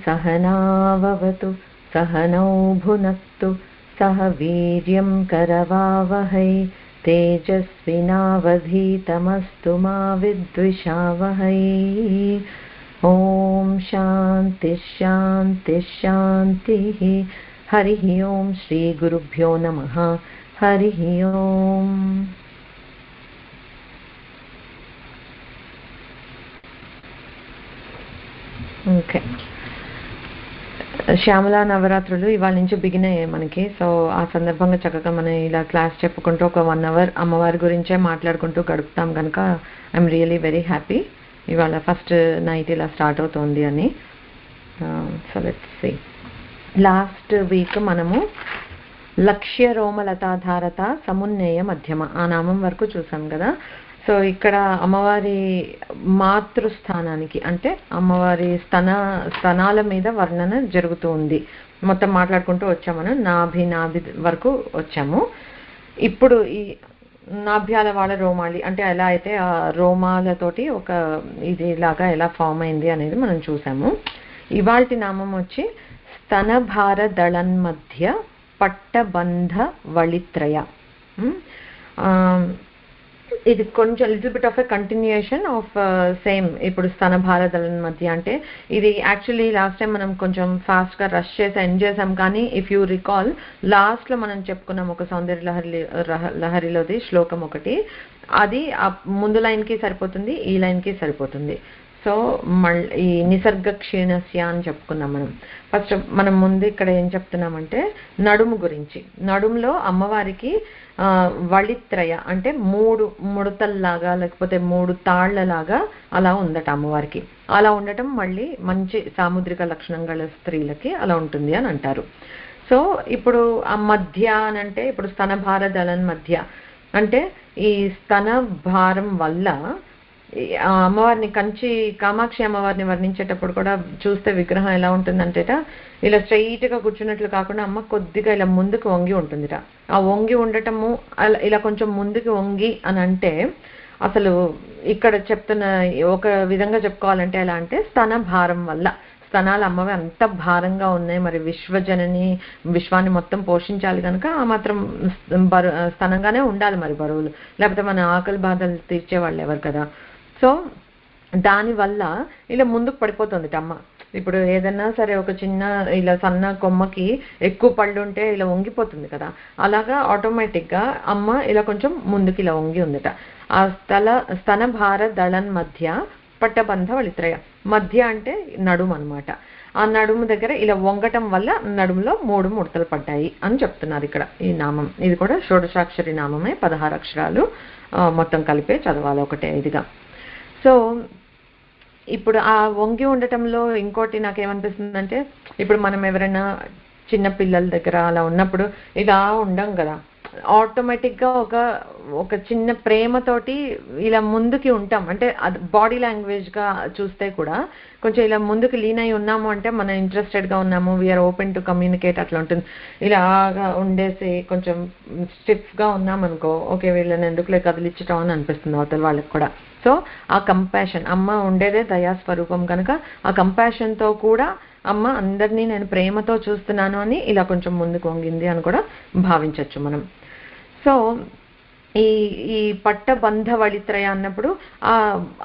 सहनाववतु सहनौ भुनक्तु सह वीर्यं करवावहै तेजस्विनावधीतमस्तु मा विद्विषावहै। ओम शांति शांति शांति। हरिः ओम श्री गुरुभ्यो नमः। हरिः ओम। ఓకే, శ్యామల నవరాత్రులు ఇవాళ నుంచి బిగిన్ అయ్యాయి మనకి. సో ఆ సందర్భంగా చక్కగా మనం ఇలా క్లాస్ చెప్పుకుంటూ ఒక 1 అవర్ అమ్మవారి గురించే మాట్లాడుకుంటూ గడుపుతాం కనుక ఐఎమ్ రియలీ వెరీ హ్యాపీ ఇవాళ ఫస్ట్ నైట్ ఇలా స్టార్ట్ అవుతుంది అని. So let's see, last week మనము లక్ష్య రోమలతాధారత సమున్నేయ మధ్యమ ఆ నామం వరకు చూసాం కదా. సో ఇక్కడ అమ్మవారి మాతృస్థానానికి అంటే అమ్మవారి స్తనాల మీద వర్ణన జరుగుతూ ఉంది. మొత్తం మాట్లాడుకుంటూ వచ్చాము, మనం నాభి వరకు వచ్చాము. ఇప్పుడు ఈ నాభ్యాల వాళ్ళ రోమాలి అంటే ఎలా అయితే ఆ రోమాలతోటి ఒక ఇది లాగా ఎలా ఫామ్ అయింది అనేది మనం చూసాము. ఇవాల్టి నామం వచ్చి స్తనభార దళన్మధ్య పట్టబంధ వళిత్రయ. ఇది కొంచెం little bit of a continuation of same. ఇప్పుడు స్తనభార దళన్ మధ్య అంటే ఇది యాక్చువల్లీ లాస్ట్ టైం మనం కొంచెం ఫాస్ట్గా రష్ చేసి ఎండ్ చేసాం, కానీ ఇఫ్ యూ రికాల్ లాస్ట్లో మనం చెప్పుకున్నాం ఒక సౌందర్య లహరిలోది శ్లోకం ఒకటి, అది ఆ ముందు లైన్కి సరిపోతుంది, ఈ లైన్కి సరిపోతుంది. సో మళ్ళీ ఈ నిసర్గ క్షీణస్య అని చెప్పుకున్నాం మనం. ఫస్ట్ మనం ముందు ఇక్కడ ఏం చెప్తున్నామంటే నడుము గురించి. నడుములో అమ్మవారికి వళిత్రయ అంటే 3 ముడతల్లాగా లేకపోతే 3 తాళ్లలాగా అలా ఉందట అమ్మవారికి. అలా ఉండటం మళ్ళీ మంచి సాముద్రిక లక్షణం గల స్త్రీలకి అలా ఉంటుంది అని అంటారు. సో ఇప్పుడు ఆ మధ్య అని అంటే ఇప్పుడు స్తనభార దళన్ మధ్య అంటే ఈ స్తన భారం వల్ల అమ్మవారిని కంచి కామాక్షి అమ్మవారిని వర్ణించేటప్పుడు కూడా చూస్తే విగ్రహం ఎలా ఉంటుందంటేట ఇలా స్ట్రైట్గా కూర్చున్నట్లు కాకుండా అమ్మ కొద్దిగా ఇలా ముందుకు వంగి ఉంటుందిట. ఆ వంగి ఉండటము ఇలా కొంచెం ముందుకు వంగి అని అంటే అసలు ఇక్కడ చెప్తున్న ఒక విధంగా చెప్పుకోవాలంటే ఎలా అంటే స్తన భారం వల్ల స్తనాలు అమ్మవి అంత భారంగా ఉన్నాయి, మరి విశ్వజనని విశ్వాన్ని మొత్తం పోషించాలి కనుక ఆ మాత్రం స్తనంగానే ఉండాలి మరి బరువులు, లేకపోతే మన ఆకలి బాధలు తీర్చేవాళ్ళు ఎవరు కదా. సో దానివల్ల ఇలా ముందుకు పడిపోతుంది అమ్మ. ఇప్పుడు ఏదన్నా సరే ఒక చిన్న ఇలా సన్న కొమ్మకి ఎక్కువ పళ్ళు ఉంటే ఇలా వంగిపోతుంది కదా, అలాగా ఆటోమేటిక్గా అమ్మ ఇలా కొంచెం ముందుకి ఇలా వంగి ఉందట. ఆ స్తనభార దళన్ మధ్య పట్టబంధ వళిత్రయ. మధ్య అంటే నడుము అనమాట. ఆ నడుము దగ్గర ఇలా వంగటం వల్ల నడుములో 3 ముడతలు పడ్డాయి అని చెప్తున్నారు ఇక్కడ ఈ నామం. ఇది కూడా షోడశాక్షరి నామమే, 16 అక్షరాలు మొత్తం కలిపే చదవాలి ఒకటే ఇదిగా. సో ఇప్పుడు ఆ వంగి ఉండటంలో ఇంకోటి నాకేమనిపిస్తుందంటే ఇప్పుడు మనం ఎవరైనా చిన్న పిల్లల దగ్గర అలా ఉన్నప్పుడు ఇలా ఉండం కదా, ఆటోమేటిక్గా ఒక చిన్న ప్రేమతోటి ఇలా ముందుకి ఉంటాం. అంటే అది బాడీ లాంగ్వేజ్గా చూస్తే కూడా కొంచెం ఇలా ముందుకు లీన్ అయి ఉన్నాము అంటే మనం ఇంట్రెస్టెడ్గా ఉన్నాము, వీఆర్ ఓపెన్ టు కమ్యూనికేట్ అట్లా ఉంటుంది. ఇలాగా ఉండేసి కొంచెం స్టిఫ్గా ఉన్నామనుకో, ఓకే వీళ్ళని ఎందుకులే కదిలించటం అని అనిపిస్తుంది అవతల వాళ్ళకి కూడా. సో ఆ కంపాషన్, అమ్మ ఉండేదే దయాస్వరూపం కనుక ఆ కంపాషన్తో కూడా అమ్మ అందరినీ నేను ప్రేమతో చూస్తున్నాను అని ఇలా కొంచెం ముందుకు వంగింది అని కూడా భావించవచ్చు మనం. సో ఈ పట్టబంధ వళిత్రయ అన్నప్పుడు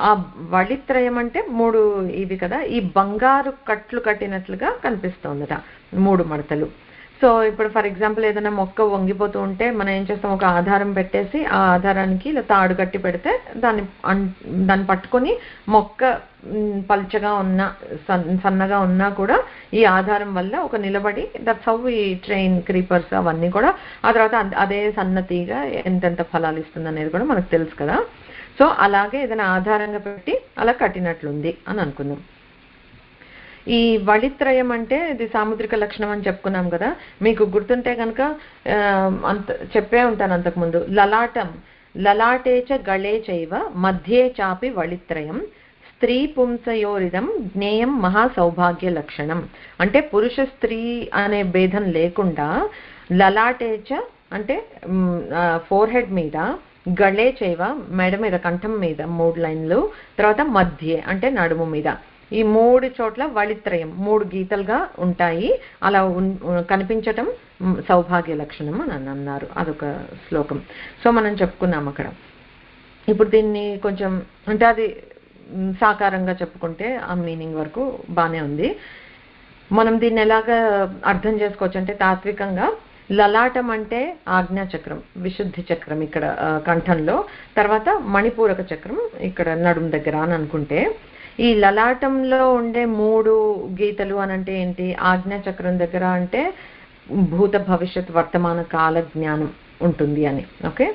ఆ వళిత్రయం అంటే 3 ఇవి కదా, ఈ బంగారు కట్లు కట్టినట్లుగా కనిపిస్తోందట 3 మడతలు. సో ఇప్పుడు ఫర్ ఎగ్జాంపుల్ ఏదైనా మొక్క వంగిపోతూ ఉంటే మనం ఏం చేస్తాం, ఒక ఆధారం పెట్టేసి ఆ ఆధారానికి ఇలా తాడు కట్టి పెడితే దాన్ని పట్టుకొని మొక్క పల్చగా ఉన్నా సన్నగా ఉన్నా కూడా ఈ ఆధారం వల్ల ఒక నిలబడి దట్స్ హౌ ఈ ట్రైన్ క్రీపర్స్ అవన్నీ కూడా ఆ తర్వాత అదే సన్నతిగా ఎంతెంత ఫలాలు ఇస్తుంది అనేది కూడా మనకు తెలుసు కదా. సో అలాగే ఏదైనా ఆధారంగా పెట్టి అలా కట్టినట్లుంది అని అనుకుందాం. ఈ వళిత్రయం అంటే ఇది సాముద్రిక లక్షణం అని చెప్పుకున్నాం కదా, మీకు గుర్తుంటే కనుక అంత చెప్పే ఉంటాను అంతకుముందు. లలాటేచ గళే చైవ మధ్యే చాపి వళిత్రయం స్త్రీ పుంసయోరిదం జ్ఞేయం మహా సౌభాగ్య లక్షణం. అంటే పురుష స్త్రీ అనే భేదం లేకుండా లలాటేచ అంటే ఫోర్ హెడ్ మీద, గళే చైవ మెడ మీద కంఠం మీద 3 లైన్లు, తర్వాత మధ్య అంటే నడుము మీద, ఈ 3 చోట్ల వళిత్రయం 3 గీతలుగా ఉంటాయి. అలా కనిపించటం సౌభాగ్య లక్షణం అని అన్నారు. అదొక శ్లోకం. సో మనం చెప్పుకున్నాం అక్కడ. ఇప్పుడు దీన్ని కొంచెం అంటే అది సాకారంగా చెప్పుకుంటే ఆ మీనింగ్ వరకు బానే ఉంది. మనం దీన్ని ఎలాగా అర్థం చేసుకోవచ్చు అంటే తాత్వికంగా లలాటం అంటే ఆజ్ఞాచక్రం, విశుద్ధి చక్రం ఇక్కడ కంఠంలో, తర్వాత మణిపూరక చక్రం ఇక్కడ నడుం దగ్గర అని అనుకుంటే, ఈ లలాటంలో ఉండే 3 గీతలు అని అంటే ఏంటి? ఆజ్ఞాచక్రం దగ్గర అంటే భూత భవిష్యత్ వర్తమాన కాల జ్ఞానం ఉంటుంది అని. ఓకే,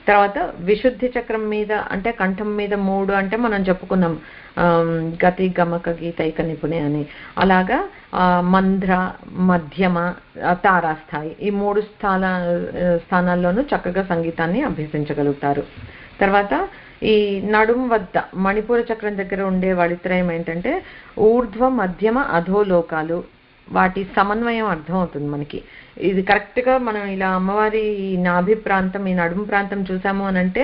తర్వాత విశుద్ధి చక్రం మీద అంటే కంఠం మీద 3 అంటే మనం చెప్పుకున్నాం గతి గమక గీతైక నిపుణే అని. అలాగా మంధ్ర, మధ్యమ, తారాస్థాయి ఈ 3 స్థానాల్లోనూ చక్కగా సంగీతాన్ని అభ్యసించగలుగుతారు. తర్వాత ఈ నడుం వద్ద మణిపూర చక్రం దగ్గర ఉండే వళిత్రయం ఏంటంటే ఊర్ధ్వ మధ్యమ అధోలోకాలు, వాటి సమన్వయం అర్థం అవుతుంది మనకి. ఇది కరెక్ట్గా మనం ఇలా అమ్మవారి ఈ నాభి ప్రాంతం, ఈ నడుము ప్రాంతం చూసాము అని అంటే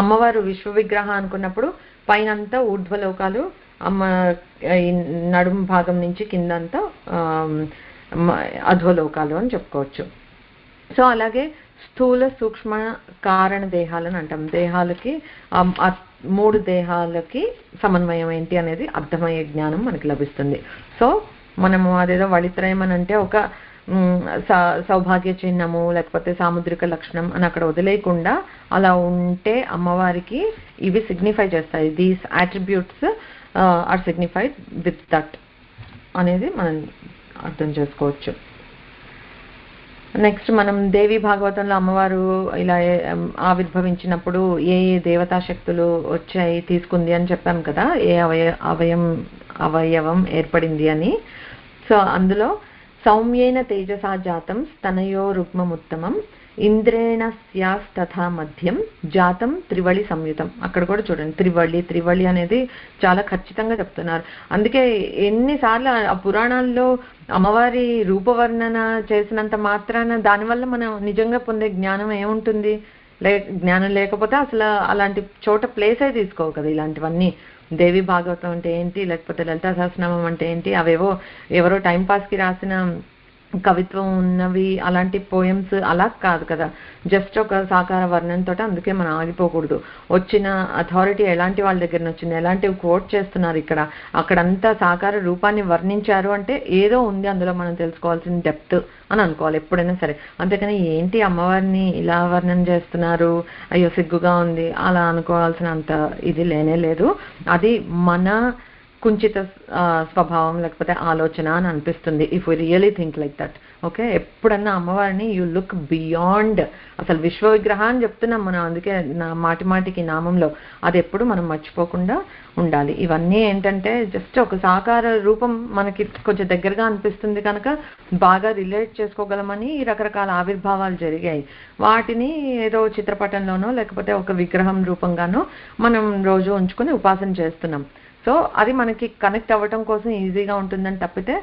అమ్మవారు విశ్వ విగ్రహం అనుకున్నప్పుడు పైనంతా ఊర్ధ్వలోకాలు, అమ్మ ఈ నడుము భాగం నుంచి కిందంతా అధోలోకాలు అని చెప్పుకోవచ్చు. సో అలాగే స్థూల సూక్ష్మ కారణ దేహాలని అంటాం. దేహాలకి 3 దేహాలకి సమన్వయం ఏంటి అనేది అర్థమయ్యే జ్ఞానం మనకి లభిస్తుంది. సో మనము అదేదో వళిత్రయం అని అంటే ఒక సౌభాగ్య చిహ్నము లేకపోతే సాముద్రిక లక్షణం అని అక్కడ వదిలేయకుండా అలా ఉంటే అమ్మవారికి ఇవి సిగ్నిఫై చేస్తాయి. These attributes are signified with that అనేది మనం అర్థం చేసుకోవచ్చు. నెక్స్ట్ మనం దేవి భాగవతంలో అమ్మవారు ఇలా ఆవిర్భవించినప్పుడు ఏ ఏ దేవతా శక్తులు వచ్చాయి తీసుకుంది అని చెప్పాం కదా, ఏ అవయవం ఏర్పడింది అని. సో అందులో సౌమ్యేన తేజసా జాతం స్తనయో రుగ్మముత్తమం ఇంద్రేణ స్యాస్తథా మధ్యం జాతం త్రివళి సంయుతం. అక్కడ కూడా చూడండి త్రివళి అనేది చాలా ఖచ్చితంగా చెప్తున్నారు. అందుకే ఎన్నిసార్లు ఆ పురాణాల్లో అమ్మవారి రూపవర్ణన చేసినంత మాత్రాన దానివల్ల మనం నిజంగా పొందే జ్ఞానం ఏముంటుంది? జ్ఞానం లేకపోతే అసలు అలాంటి చోట ప్లేసే తీసుకోవు కదా ఇలాంటివన్నీ. దేవి భాగవతం అంటే ఏంటి, లేకపోతే లలితా సహస్రనామం అంటే ఏంటి, అవేవో ఎవరో టైంపాస్కి రాసిన కవిత్వం ఉన్నవి అలాంటి పోయమ్స్ అలా కాదు కదా, జస్ట్ ఒక సాకార వర్ణంతో. అందుకే మనం ఆగిపోకూడదు. వచ్చిన అథారిటీ ఎలాంటి వాళ్ళ దగ్గర వచ్చింది, ఎలాంటివి కోట్ చేస్తున్నారు ఇక్కడ, అక్కడంతా సాకార రూపాన్ని వర్ణించారు అంటే ఏదో ఉంది అందులో మనం తెలుసుకోవాల్సిన డెప్త్ అని అనుకోవాలి ఎప్పుడైనా సరే. అంతేకాని ఏంటి అమ్మవారిని ఇలా వర్ణన చేస్తున్నారు, అయ్యో సిగ్గుగా ఉంది అలా అనుకోవాల్సిన అంత ఇది లేనే లేదు. అది మన కుంచిత స్వభావం లేకపోతే ఆలోచన అని అనిపిస్తుంది if we really think like that. Okay, ఎప్పుడన్నా అమ్మవారిని యూ లుక్ బియాండ్, అసలు విశ్వ విగ్రహం అని చెప్తున్నాం మనం, అందుకే మాటికి నామంలో అది ఎప్పుడు మనం మర్చిపోకుండా ఉండాలి. ఇవన్నీ ఏంటంటే జస్ట్ ఒక సాకార రూపం మనకి కొంచెం దగ్గరగా అనిపిస్తుంది కనుక బాగా రిలేట్ చేసుకోగలమని ఈ రకరకాల ఆవిర్భావాలు జరిగాయి. వాటిని ఏదో చిత్రపటంలోనో లేకపోతే ఒక విగ్రహం రూపంగానో మనం రోజు ఉంచుకొని ఉపాసన చేస్తున్నాం. సో అది మనకి కనెక్ట్ అవ్వటం కోసం ఈజీగా ఉంటుందని తప్పితే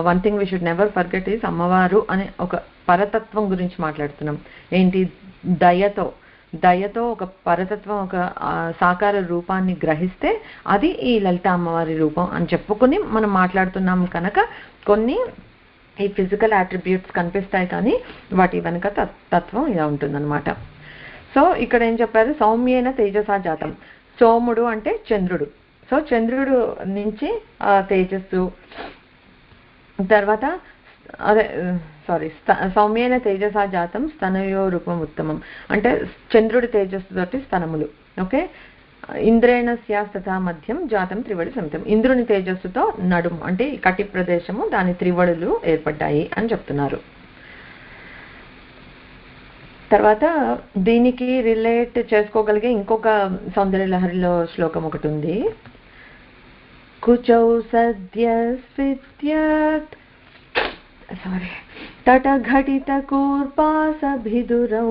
one thing we should never forget is అమ్మవారు అనే ఒక పరతత్వం గురించి మాట్లాడుతున్నాం. ఏంటి, దయతో ఒక పరతత్వం, ఒక సాకార రూపాన్ని గ్రహిస్తే అది ఈ లలిత అమ్మవారి రూపం అని చెప్పుకుని మనం మాట్లాడుతున్నాం కనుక కొన్ని ఈ ఫిజికల్ అట్రిబ్యూట్స్ కనిపిస్తాయి కానీ వాటి వెనుక తత్వం ఇలా ఉంటుందన్నమాట. సో ఇక్కడ ఏం చెప్పారు, సౌమ్యేన తేజసా జాతం. సోముడు అంటే చంద్రుడు. సో చంద్రుడు నుంచి తేజస్సు, తర్వాత సౌమ్యేన తేజసా జాతం స్తనయో రూపం ఉత్తమం అంటే చంద్రుడి తేజస్సు తోటి స్తనములు. ఓకే, ఇంద్రేణ స్యాస్తథా మధ్యం జాతం త్రివళి సంయుతం. ఇంద్రుని తేజస్సుతో నడుము అంటే కటి ప్రదేశము దాని త్రివళులు ఏర్పడ్డాయి అని చెప్తున్నారు. తర్వాత దీనికి రిలేట్ చేసుకోగలిగే ఇంకొక సౌందర్య లహరిలో శ్లోకం ఒకటి ఉంది. కుచౌ సద్య స్విద్యత్ తటఘటిత కూర్పాసభిదురౌ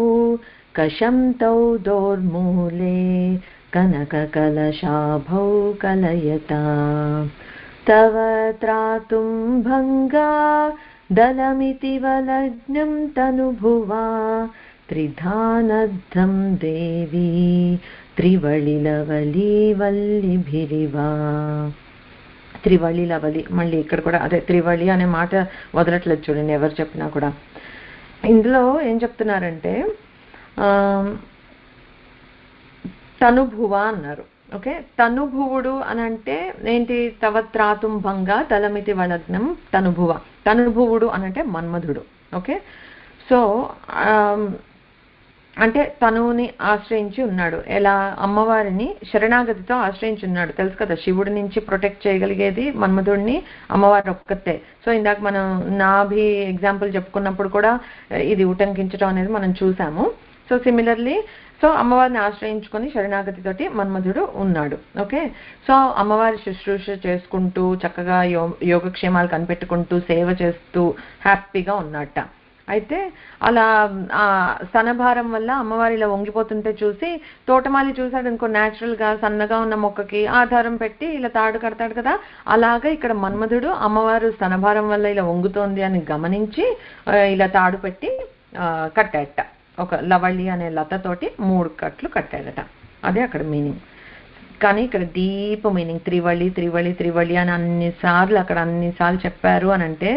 కశం తౌ దోర్మూలే కనక కలశాభౌ కలయత తవ త్రాతుం భంగా దళమితి వలగ్నం తనుభువా త్రిధానద్ధం దేవి త్రివళిలవళీ వల్లిభిరివా. త్రివళి లవలి, మళ్ళీ ఇక్కడ కూడా అదే త్రివళి అనే మాట వదలట్లేదు చూడండి ఎవరు చెప్పినా కూడా. ఇందులో ఏం చెప్తున్నారంటే తనుభువ అన్నారు. ఓకే, తనుభువుడు అని అంటే ఏంటి? తవత్రాతుంభంగా తలమితి వలగ్నం తనుభువ. తనుభువుడు అనంటే మన్మధుడు. ఓకే, సో అంటే తనుని ఆశ్రయించి ఉన్నాడు. ఎలా? అమ్మవారిని శరణాగతితో ఆశ్రయించి ఉన్నాడు. తెలుసు కదా, శివుడి నుంచి ప్రొటెక్ట్ చేయగలిగేది మన్మధుడిని అమ్మవారి ఒక్కతే. సో ఇందాక మనం నాభి ఎగ్జాంపుల్ చెప్పుకున్నప్పుడు కూడా ఇది ఉటంకించడం అనేది మనం చూసాము. సో సిమిలర్లీ సో అమ్మవారిని ఆశ్రయించుకొని శరణాగతితోటి మన్మధుడు ఉన్నాడు. ఓకే, సో అమ్మవారి శుశ్రూష చేసుకుంటూ చక్కగా యోగక్షేమాలు కనిపెట్టుకుంటూ సేవ చేస్తూ హ్యాపీగా ఉన్నట్ట. అయితే అలా స్తనభారం వల్ల అమ్మవారి ఇలా వంగిపోతుంటే చూసి తోటమాలి చూశాడు ఇంకో న్యాచురల్గా సన్నగా ఉన్న మొక్కకి ఆధారం పెట్టి ఇలా తాడు కడతాడు కదా, అలాగా ఇక్కడ మన్మధుడు అమ్మవారు స్తనభారం వల్ల ఇలా వంగుతోంది అని గమనించి ఇలా తాడు పెట్టి కట్టాడట. ఒక లవళి అనే లతతోటి 3 కట్లు కట్టాడట. అదే అక్కడ మీనింగ్. కానీ ఇక్కడ డీప్ మీనింగ్ త్రివళి త్రివళి త్రివళి అని అన్నిసార్లు అక్కడ అన్నిసార్లు చెప్పారు అని అంటే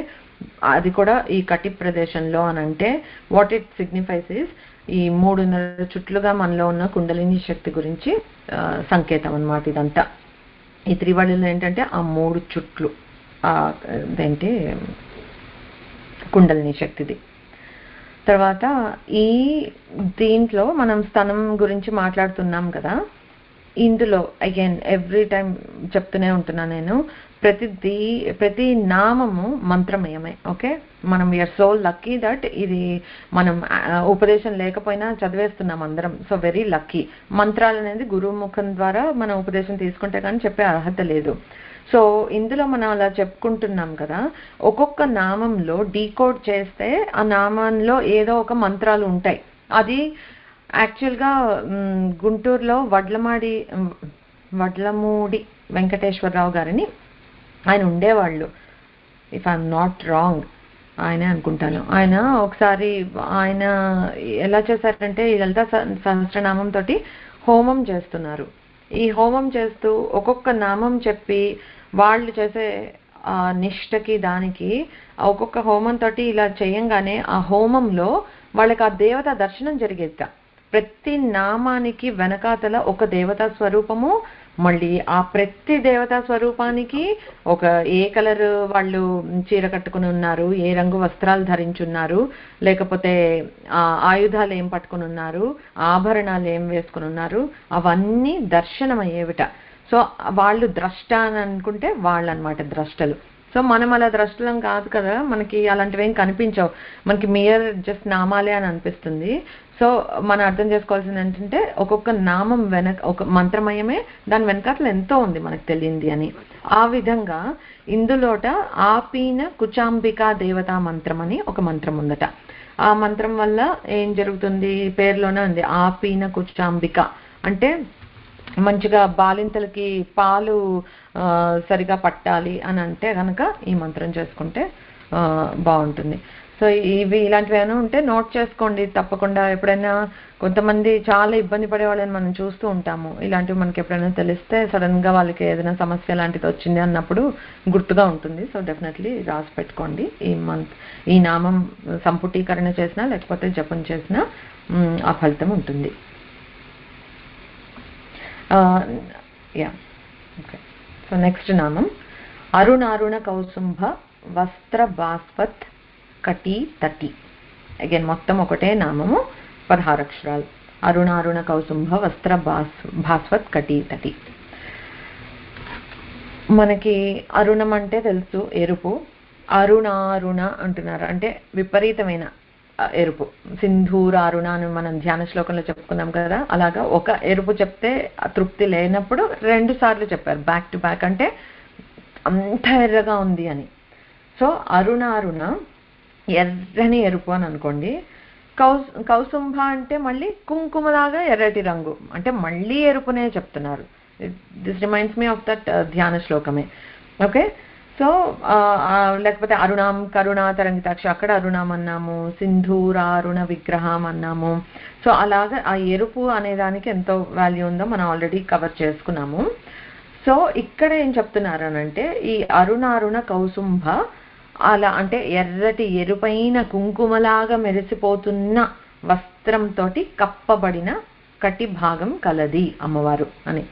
అది కూడా ఈ కటి ప్రదేశంలో అని అంటే వాట్ ఇట్ సిగ్నిఫైస్ ఇస్ ఈ 3.5 చుట్లుగా మనలో ఉన్న కుండలిని శక్తి గురించి సంకేతం అన్నమాట ఇదంతా. ఈ త్రివళిలో ఏంటంటే ఆ 3 చుట్లు అదేంటి కుండలిని శక్తిది. తర్వాత ఈ దీంట్లో మనం స్తనం గురించి మాట్లాడుతున్నాం కదా, ఇందులో అగైన్ ఎవ్రీ టైం చెప్తూనే ఉంటున్నాను నేను, ప్రతి నామము మంత్రమయమే. ఓకే, మనం వీఆర్ సో లక్కీ దట్ ఇది మనం ఉపదేశం లేకపోయినా చదివేస్తున్నాం అందరం. So very lucky. మంత్రాలు అనేది గురుముఖం ద్వారా మనం ఉపదేశం తీసుకుంటే కానీ చెప్పే అర్హత లేదు. సో ఇందులో మనం అలా చెప్పుకుంటున్నాం కదా, ఒక్కొక్క నామంలో డీకోడ్ చేస్తే ఆ నామంలో ఏదో ఒక మంత్రాలు ఉంటాయి. అది యాక్చువల్గా గుంటూరులో వడ్లమూడి వెంకటేశ్వరరావు గారిని ఆయన ఉండేవాళ్ళు, ఇఫ్ ఐఎమ్ నాట్ రాంగ్ ఆయనే అనుకుంటాను. ఆయన ఒకసారి ఆయన ఎలా చేశారంటే ఈ లలితా సహస్రనామంతో హోమం చేస్తున్నారు. ఈ హోమం చేస్తూ ఒక్కొక్క నామం చెప్పి వాళ్ళు చేసే నిష్టకి దానికి ఒక్కొక్క హోమంతో ఇలా చేయంగానే ఆ హోమంలో వాళ్ళకి ఆ దేవత దర్శనం జరిగేది. ప్రతి నామానికి వెనకాతల ఒక దేవతా స్వరూపము, మళ్ళీ ఆ ప్రతి దేవతా స్వరూపానికి ఒక ఏ కలర్ వాళ్ళు చీర కట్టుకుని ఉన్నారు, ఏ రంగు వస్త్రాలు ధరించున్నారు, లేకపోతే ఆయుధాలు ఏం పట్టుకుని ఉన్నారు, ఆభరణాలు ఏం వేసుకుని ఉన్నారు, అవన్నీ దర్శనం అయ్యేవిట. సో వాళ్ళు ద్రష్ట అని అనుకుంటే వాళ్ళు అనమాట ద్రష్టలు. సో మనం అలా ద్రష్టలం కాదు కదా, మనకి అలాంటివి ఏం కనిపించవు, మనకి మియర్ జస్ట్ నామాలే అని అనిపిస్తుంది. సో మనం అర్థం చేసుకోవాల్సింది ఏంటంటే ఒక్కొక్క నామం వెనక ఒక మంత్రమయమే, దాని వెనకాతల ఎంతో ఉంది మనకు తెలియంది అని. ఆ విధంగా ఇందులోట ఆపీన కుచాంబికా దేవతా మంత్రం అని ఒక మంత్రం ఉందట. ఆ మంత్రం వల్ల ఏం జరుగుతుంది? పేరులోనే ఉంది ఆపీన కుచాంబిక అంటే మంచిగా బాలింతలకి పాలు సరిగా పట్టాలి అని అంటే కనుక ఈ మంత్రం చేసుకుంటే బాగుంటుంది. సో ఇవి ఇలాంటివి ఏమైనా ఉంటే నోట్ చేసుకోండి తప్పకుండా. ఎప్పుడైనా కొంతమంది చాలా ఇబ్బంది పడే వాళ్ళని మనం చూస్తూ ఉంటాము. ఇలాంటివి మనకి ఎప్పుడైనా తెలిస్తే సడన్గా వాళ్ళకి ఏదైనా సమస్య లాంటిది వచ్చింది అన్నప్పుడు గుర్తుగా ఉంటుంది. సో డెఫినెట్లీ రాసి పెట్టుకోండి. ఈ నామం సంపుటీకరణ చేసినా లేకపోతే జపం చేసినా ఆ ఫలితం ఉంటుంది. సో నెక్స్ట్ నామం అరుణారుణ కౌసుంభ వస్త్ర భాస్వత్ కటి తటి. అగైన్ మొత్తం ఒకటే నామము, 16 అక్షరాలు. అరుణారుణ కౌసుంభ వస్త్ర భాస్వత్ కటి తటి. మనకి అరుణం అంటే తెలుసు ఎరుపు, అరుణారుణ అంటున్నారు అంటే విపరీతమైన ఎరుపు. సింధూర అరుణ అని మనం ధ్యాన శ్లోకంలో చెప్పుకున్నాం కదా, అలాగా ఒక ఎరుపు చెప్తే తృప్తి లేనప్పుడు 2 సార్లు చెప్పారు బ్యాక్ టు బ్యాక్, అంటే అంత ఎర్రగా ఉంది అని. సో అరుణారుణ ఎర్రని ఎరుపు అని అనుకోండి. కౌసుంభ అంటే మళ్ళీ కుంకుమలాగా ఎర్రటి రంగు, అంటే మళ్ళీ ఎరుపునే చెప్తున్నారు. This reminds me of that ధ్యాన శ్లోకమే. ఓకే, సో లేకపోతే అరుణాం కరుణా తరంగితాక్ష అక్కడ అరుణం అన్నాము, సింధూరారుణ విగ్రహం అన్నాము. సో అలాగా ఆ ఎరుపు అనే దానికి ఎంతో వాల్యూ ఉందో మనం ఆల్రెడీ కవర్ చేసుకున్నాము. సో సో ఇక్కడ ఏం చెప్తున్నారనంటే ఈ అరుణారుణ కౌసుంభ అలా అంటే ఎర్రటి ఎరుపైన కుంకుమలాగా మెరిసిపోతున్న వస్త్రంతో కప్పబడిన కటి భాగం కలది అమ్మవారు అని.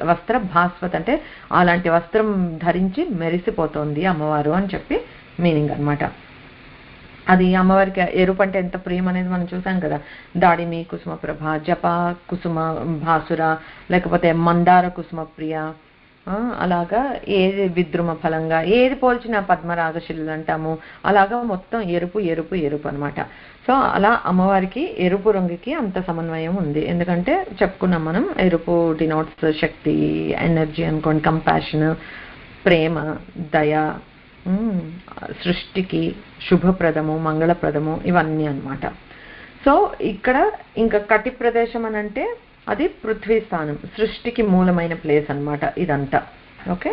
వస్త్ర భాస్వత్ అంటే అలాంటి వస్త్రం ధరించి మెరిసిపోతోంది అమ్మవారు అని చెప్పి మీనింగ్ అనమాట. అది అమ్మవారికి ఎరుపు అంటే ఎంత ప్రేమ అనేది మనం చూసాం కదా. దాడిమి కుసుమ ప్రభ, జప కుసుమ భాసుర, లేకపోతే మందార కుసుమ ప్రియ, అలాగా ఏది విద్రుమ ఫలంగా ఏది పోల్చిన పద్మరాగశిల్లు అంటాము. అలాగా మొత్తం ఎరుపు ఎరుపు ఎరుపు అనమాట. సో అలా అమ్మవారికి ఎరుపు రంగుకి అంత సమన్వయం ఉంది. ఎందుకంటే చెప్పుకున్నాం మనం, ఎరుపు డినోట్స్ శక్తి, ఎనర్జీ అనుకోండి, కంపాషన్, ప్రేమ, దయ, సృష్టికి శుభప్రదము, మంగళప్రదము, ఇవన్నీ అన్నమాట. సో ఇక్కడ ఇంకా కటి ప్రదేశం అని అంటే అది పృథ్వీ స్థానం, సృష్టికి మూలమైన ప్లేస్ అన్నమాట ఇదంతా. ఓకే,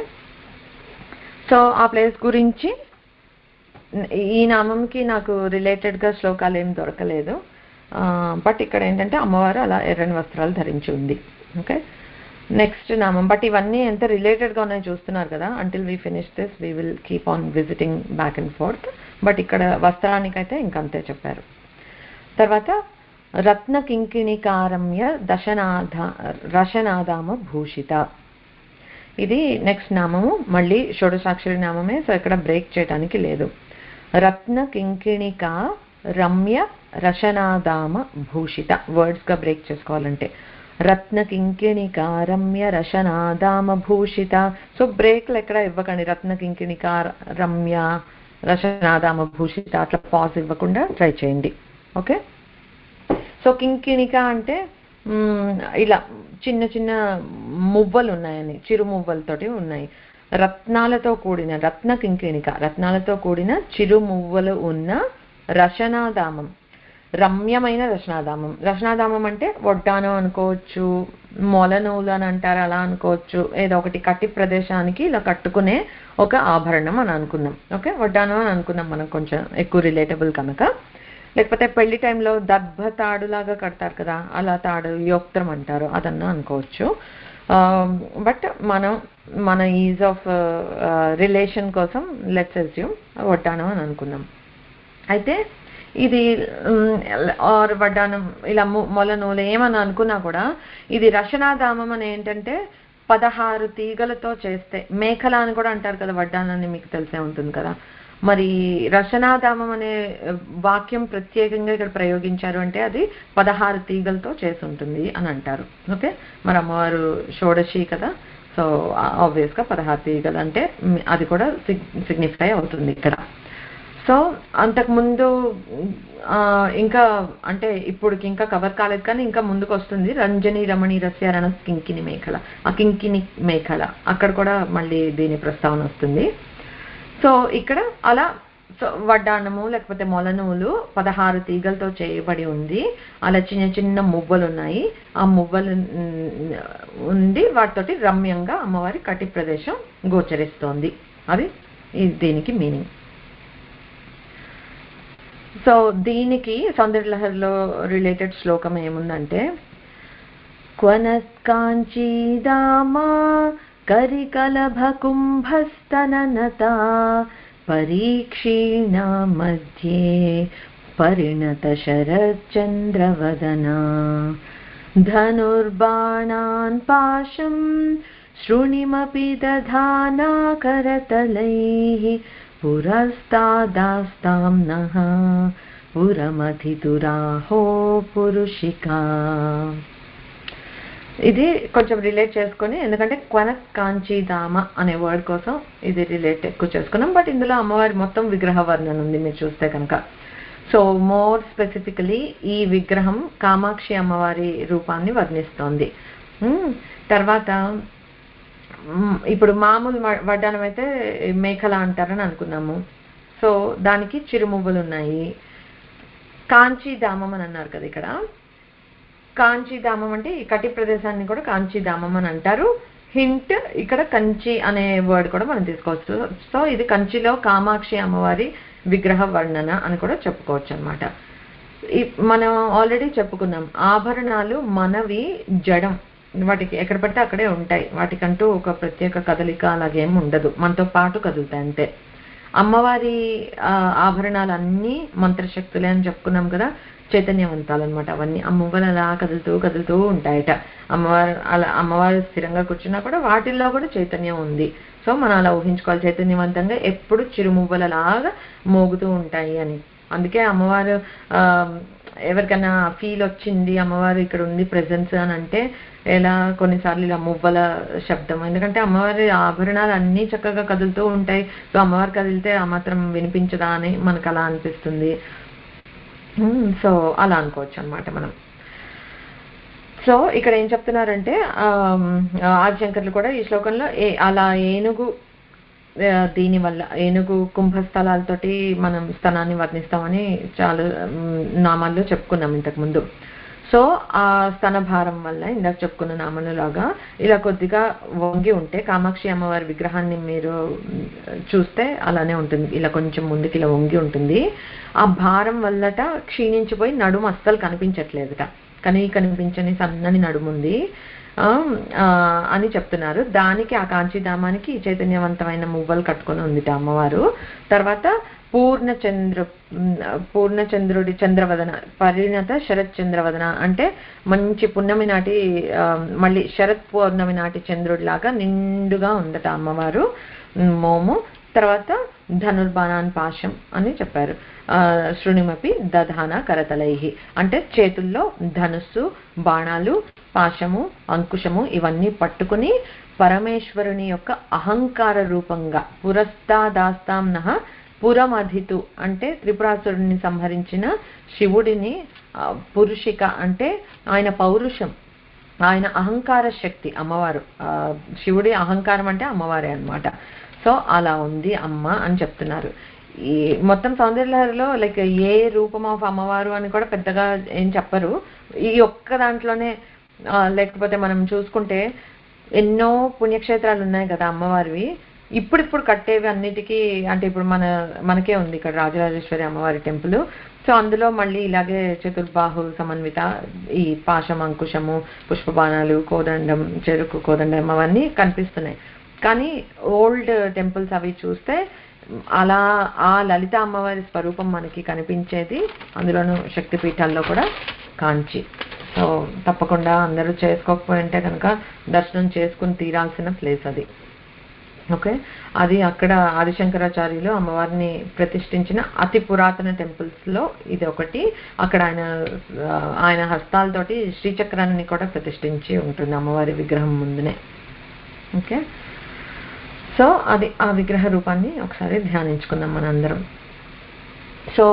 సో ఆ ప్లేస్ గురించి ఈ నామంకి నాకు రిలేటెడ్గా శ్లోకాలు ఏం దొరకలేదు. బట్ ఇక్కడ ఏంటంటే అమ్మవారు అలా ఎర్రని వస్త్రాలు ధరించి ఉంది. ఓకే, నెక్స్ట్ నామం. బట్ ఇవన్నీ ఎంత రిలేటెడ్గా ఉన్నాయో చూస్తున్నారు కదా. Until we finish this we will keep on visiting back and fourth. But ఇక్కడ వస్త్రానికైతే ఇంకంతే చెప్పారు. తర్వాత రత్న కింకిణికారమ్య రశనాదామ భూషిత, ఇది నెక్స్ట్ నామము. మళ్ళీ షోడశాక్షరి నామమే, సో ఇక్కడ బ్రేక్ చేయడానికి లేదు. రత్న కింకిణిక రమ్య రశనాదామ భూషిత, వర్డ్స్గా బ్రేక్ చేసుకోవాలంటే రత్న కింకిణిక రమ్య రశనాదామ భూషిత. సో బ్రేక్లు ఎక్కడ ఇవ్వకండి. రత్న కింకిణిక రమ్య రశనాదామ భూషిత అట్లా పాజ్ ఇవ్వకుండా ట్రై చేయండి. ఓకే, సో కింకిణిక అంటే ఇలా చిన్న చిన్న మువ్వలు ఉన్నాయని, చిరు మువ్వలతోటి ఉన్నాయి. రత్నాలతో కూడిన రత్న కింకిణిక, రత్నాలతో కూడిన చిరు మువ్వలు ఉన్న రశనాదామం, రమ్యమైన రశనాదామం. రశనాదామం అంటే వడ్డానం అనుకోవచ్చు, మొలనూలు అని అంటారు, అలా అనుకోవచ్చు. ఏదో ఒకటి కట్టి ప్రదేశానికి ఇలా కట్టుకునే ఒక ఆభరణం అని అనుకుందాం. ఓకే, వడ్డానం అని అనుకుందాం మనం, కొంచెం ఎక్కువ రిలేటబుల్ కనుక. లేకపోతే పెళ్లి టైంలో దర్భ తాడులాగా కడతారు కదా, అలా తాడు యోక్త్రం అంటారు, అదన్నా అనుకోవచ్చు. బట్ మన ఈజ్ ఆఫ్ రిలేషన్ కోసం లెట్స్ అస్యూమ్ వడ్డానం అని అనుకుందాం. అయితే ఇది ఆర్ వడ్డానం ఇలా మొల నూలు ఏమని అనుకున్నా కూడా ఇది రశనాదామం అని ఏంటంటే 16 తీగలతో చేస్తే, మేఖల అని కూడా అంటారు కదా వడ్డానాన్ని, మీకు తెలిసే ఉంటుంది కదా. మరి రశనాదామం అనే వాక్యం ప్రత్యేకంగా ఇక్కడ ప్రయోగించారు అంటే అది 16 తీగలతో చేసి ఉంటుంది అని అంటారు. ఓకే, మరి అమ్మవారు షోడశి కదా, సో ఆబ్వియస్గా 16 తీగలు అంటే అది కూడా సిగ్నిఫై అవుతుంది ఇక్కడ. సో అంతకుముందు ఇంకా అంటే ఇప్పుడుకి ఇంకా కవర్ కాలేదు కానీ ఇంకా ముందుకు వస్తుంది. రంజని రమణి రస్య రణ కింకిని మేఖల, ఆ కింకిని మేఖల అక్కడ కూడా మళ్ళీ దీని ప్రస్తావన వస్తుంది. సో ఇక్కడ అలా వడ్డానము లేకపోతే మొలనూలు 16 తీగలతో చేయబడి ఉంది. అలా చిన్న చిన్న మువ్వలు ఉన్నాయి. ఆ మువ్వలు ఉండి వాటితోటి రమ్యంగా అమ్మవారి కటి ప్రదేశం గోచరిస్తోంది. అది దీనికి మీనింగ్. సో దీనికి సౌందర్యలహరిలో రిలేటెడ్ శ్లోకం ఏముందంటే, క్వనస్కాంచీదామా కరికలభ కుంభస్తననతా పరీక్షీణా మధ్యే పరిణత శరచంద్రవదనా ధనుర్బాణాన్ పాశం శృణిమపి దధానా కరతలైః పురస్తాదాస్తాం నః పురమధితురాహో పురుషికా. ఇది కొంచెం రిలేట్ చేసుకొని, ఎందుకంటే క్వనక్ కాంచీధామ అనే వర్డ్ కోసం ఇది రిలేట్ ఎక్కువ చేసుకున్నాం. బట్ ఇందులో అమ్మవారి మొత్తం విగ్రహ వర్ణన ఉంది మీరు చూస్తే కనుక. సో మోర్ స్పెసిఫికలీ ఈ విగ్రహం కామాక్షి అమ్మవారి రూపాన్ని వర్ణిస్తోంది. తర్వాత ఇప్పుడు మామూలు వడ్డానం అయితే మేఖల అంటారని అనుకున్నాము. సో దానికి చిరుమువ్వలు ఉన్నాయి. కాంచీధామం అని అన్నారు కదా ఇక్కడ. కాంచీధామం అంటే ఈ కటి ప్రదేశాన్ని కూడా కాంచీధామం అని అంటారు. హింట్ ఇక్కడ కంచి అనే వర్డ్ కూడా మనం తీసుకోవచ్చు. సో ఇది కంచిలో కామాక్షి అమ్మవారి విగ్రహ వర్ణన అని కూడా చెప్పుకోవచ్చు అనమాట. మనం ఆల్రెడీ చెప్పుకున్నాం, ఆభరణాలు మనవి జడం, వాటికి ఎక్కడ పడితే అక్కడే ఉంటాయి. వాటికంటూ ఒక ప్రత్యేక కదలిక అలాగేం ఉండదు, మనతో పాటు కదులుతాయి అంతే. అమ్మవారి ఆభరణాలన్నీ మంత్రశక్తులే అని చెప్పుకున్నాం కదా, చైతన్యవంతాలన్నమాట అవన్నీ. ఆ మువ్వలు అలా కదులుతూ కదులుతూ ఉంటాయట. అమ్మవారు స్థిరంగా కూర్చున్నా కూడా వాటిల్లో కూడా చైతన్యం ఉంది. సో మనం అలా ఊహించుకోవాలి, చైతన్యవంతంగా ఎప్పుడు చిరుమువ్వలలాగా మోగుతూ ఉంటాయి అని. అందుకే అమ్మవారు ఎవరికైనా ఫీల్ వచ్చింది అమ్మవారు ఇక్కడ ఉంది ప్రెజెన్స్ అని అంటే ఎలా కొన్నిసార్లు ఇలా మువ్వల శబ్దం, ఎందుకంటే అమ్మవారి ఆభరణాలు అన్నీ చక్కగా కదులుతూ ఉంటాయి. సో అమ్మవారు కదిలితే ఆ మాత్రం వినిపించదా అని మనకు అలా అనిపిస్తుంది. సో అలా అనుకోవచ్చు అనమాట మనం. సో ఇక్కడ ఏం చెప్తున్నారంటే ఆదిశంకర్లు కూడా ఈ శ్లోకంలో అలా ఏనుగు దీనివల్ల ఏనుగు కుంభస్థలాలతోటి మనం స్తనాన్ని వర్ణిస్తామని చాలా నామాల్లో చెప్పుకున్నాం ఇంతకుముందు. సో ఆ స్తన భారం వల్ల ఇందాక చెప్పుకున్న నామనులాగా ఇలా కొద్దిగా వంగి ఉంటే, కామాక్షి అమ్మవారి విగ్రహాన్ని మీరు చూస్తే అలానే ఉంటుంది, ఇలా కొంచెం ముందుకి ఇలా వంగి ఉంటుంది. ఆ భారం వల్లట క్షీణించిపోయి నడుము అస్సలు కనిపించట్లేదుట, కనిపించని సన్నని నడుముంది అని చెప్తున్నారు. దానికి ఆ కాంచీధామానికి చైతన్యవంతమైన మువ్వలు కట్టుకొని ఉందిట అమ్మవారు. తర్వాత పూర్ణచంద్రుడి చంద్రవదన, పరిణత శరత్ చంద్రవదన అంటే మంచి పున్నమి నాటి మళ్ళీ శరత్ పౌర్ణమి నాటి చంద్రుడిలాగా నిండుగా ఉందట అమ్మవారు మోము. తర్వాత ధనుర్బాణాన్ పాశం అని చెప్పారు. శృణిమపి దధాన కరతలైహి అంటే చేతుల్లో ధనుస్సు, బాణాలు, పాశము, అంకుశము ఇవన్నీ పట్టుకుని పరమేశ్వరుని యొక్క అహంకార రూపంగా పురస్తాదాస్తాం నః పురమధితు అంటే త్రిపురాసురుడిని సంహరించిన శివుడిని, పురుషిక అంటే ఆయన పౌరుషం, ఆయన అహంకార శక్తి అమ్మవారు. శివుడి అహంకారం అంటే అమ్మవారే అన్నమాట. సో అలా ఉంది అమ్మ అని చెప్తున్నారు. ఈ మొత్తం సౌందర్యలహరిలో లైక్ ఏ రూపం ఆఫ్ అమ్మవారు అని కూడా పెద్దగా ఏం చెప్పరు. ఈ ఒక్క దాంట్లోనే లేకపోతే మనం చూసుకుంటే ఎన్నో పుణ్యక్షేత్రాలు ఉన్నాయి కదా అమ్మవారివి. ఇప్పుడు కట్టేవి అన్నిటికీ అంటే ఇప్పుడు మనకే ఉంది ఇక్కడ రాజరాజేశ్వరి అమ్మవారి టెంపుల్. సో అందులో మళ్ళీ ఇలాగే చతుర్బాహు సమన్విత ఈ పాశం, అంకుశము, పుష్పబాణాలు, కోదండం, చెరుకు కోదండం అవన్నీ కనిపిస్తున్నాయి. కానీ ఓల్డ్ టెంపుల్స్ అవి చూస్తే అలా ఆ లలిత అమ్మవారి స్వరూపం మనకి కనిపించేది, అందులోనూ శక్తిపీఠాల్లో కూడా కాంచి. సో తప్పకుండా అందరూ చేసుకోకపోయింటే కనుక దర్శనం చేసుకుని తీరాల్సిన ప్లేస్ అది. ఓకే, అది అక్కడ ఆదిశంకరాచార్యులు అమ్మవారిని ప్రతిష్ఠించిన అతి పురాతన టెంపుల్స్లో ఇది ఒకటి. అక్కడ ఆయన హస్తాలతోటి శ్రీచక్రాన్ని కూడా ప్రతిష్ఠించి ఉంటుంది అమ్మవారి విగ్రహం ముందునే. ఓకే, సో అది ఆ విగ్రహ రూపాన్ని ఒకసారి ధ్యానించుకుందాం మనందరం. సో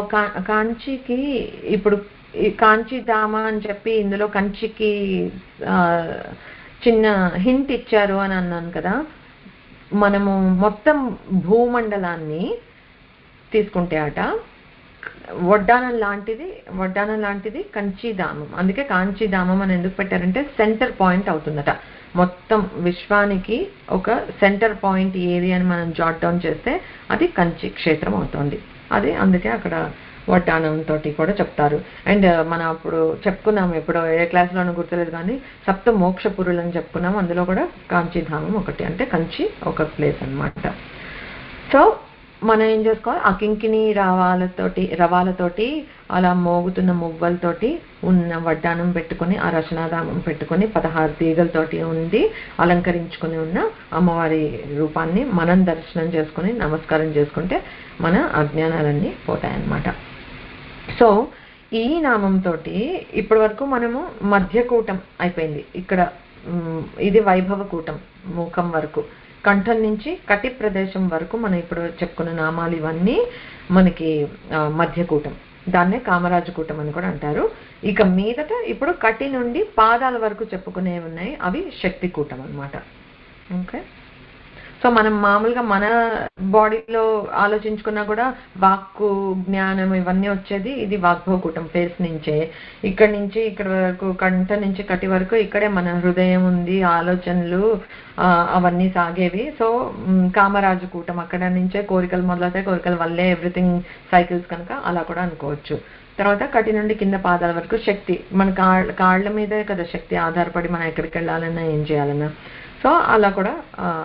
కాంచీకి ఇప్పుడు కాంచీధామ అని చెప్పి ఇందులో కంచికి చిన్న హింట్ ఇచ్చారు అని అన్నాను కదా. మనము మొత్తం భూమండలాన్ని తీసుకుంటే వడ్డానం లాంటిది కంచీధామం. అందుకే కాంచీధామం అని ఎందుకు పెట్టారంటే సెంటర్ పాయింట్ అవుతుందట. మొత్తం విశ్వానికి ఒక సెంటర్ పాయింట్ ఏది అని మనం జాట్ డౌన్ చేస్తే అది కంచి క్షేత్రం అవుతుంది. అది అందుకే అక్కడ వడ్డానం తోటి కూడా చెప్తారు. అండ్ మనం అప్పుడు చెప్పుకున్నాము, ఎప్పుడో ఏ క్లాస్లోనూ గుర్తులేదు కానీ సప్త మోక్షపురులు అని చెప్పుకున్నాము. అందులో కూడా కాంచీధామం ఒకటి, అంటే కంచి ఒక ప్లేస్ అన్నమాట. సో మనం ఏం చేసుకోవాలి, ఆ కింకిణి రవాలతోటి అలా మోగుతున్న మువ్వలతోటి ఉన్న వడ్డానం పెట్టుకుని, ఆ రచనాధామం పెట్టుకుని 16 తీగలతోటి ఉంది అలంకరించుకుని ఉన్న అమ్మవారి రూపాన్ని మనం దర్శనం చేసుకుని నమస్కారం చేసుకుంటే మన అజ్ఞానాలన్నీ పోతాయన్నమాట. సో ఈ నామంతో ఇప్పటి వరకు మనము మధ్యకూటం అయిపోయింది. ఇక్కడ ఇది వైభవకూటం ముఖం వరకు, కంఠం నుంచి కటి ప్రదేశం వరకు మనం ఇప్పుడు చెప్పుకున్న నామాలు ఇవన్నీ మనకి మధ్యకూటం. దాన్నే కామరాజకూటం అని కూడా అంటారు. ఇక మీదట ఇప్పుడు కటి నుండి పాదాల వరకు చెప్పుకునేవి ఉన్నాయి, అవి శక్తికూటం అన్నమాట. ఓకే, సో మనం మామూలుగా మన బాడీలో ఆలోచించుకున్నా కూడా వాక్కు జ్ఞానం ఇవన్నీ వచ్చేది ఇది వాగ్భవకూటం ఫేస్ నుంచే. ఇక్కడి నుంచి ఇక్కడ వరకు, కంఠ నుంచి కటి వరకు ఇక్కడే మన హృదయం ఉంది, ఆలోచనలు అవన్నీ సాగేవి. సో కామరాజు కూటం అక్కడ నుంచే కోరికలు మొదలవుతాయి, కోరికల వల్లే ఎవ్రీథింగ్ సైకిల్స్ కనుక అలా కూడా అనుకోవచ్చు. తర్వాత కటి నుండి కింద పాదాల వరకు శక్తి, మన కాళ్ళ మీదే కదా శక్తి ఆధారపడి మనం ఎక్కడికి వెళ్ళాలన్నా ఏం చేయాలన్నా. సో అలా కూడా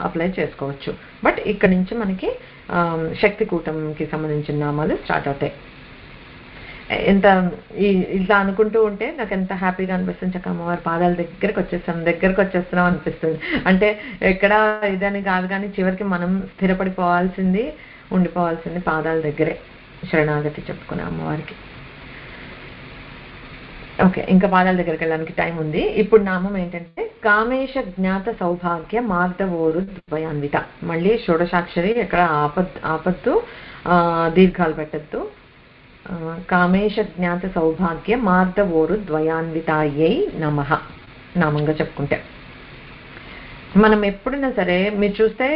అప్లై చేసుకోవచ్చు. బట్ ఇక్కడ నుంచి మనకి శక్తి కూటంకి సంబంధించిన నామాలు స్టార్ట్ అవుతాయి. ఎంత ఇట్లా అనుకుంటూ ఉంటే నాకు ఎంత హ్యాపీగా అనిపిస్తుంది, చక్క అమ్మవారి పాదాల దగ్గరకు వచ్చేస్తున్నాం అనిపిస్తుంది. అంటే ఎక్కడ ఇదని కాదు, కానీ చివరికి మనం ఉండిపోవాల్సింది పాదాల దగ్గరే శరణాగతి చెప్పుకునే అమ్మవారికి. ఓకే, ఇంకా పాదాల దగ్గరికి వెళ్ళడానికి టైం ఉంది. ఇప్పుడు నామం ఏంటంటే కామేశ జ్ఞాత సౌభాగ్య మార్దవోరు ద్వయాన్విత. మళ్ళీ షోడశాక్షరి, ఎక్కడ ఆపద్దు, దీర్ఘాలు పెట్టద్దు. కామేశ జ్ఞాత సౌభాగ్య మార్దవోరు ద్వయాన్వితాయై నమః నామంగా చెప్పుకుంటే. మనం ఎప్పుడైనా సరే మీరు చూస్తే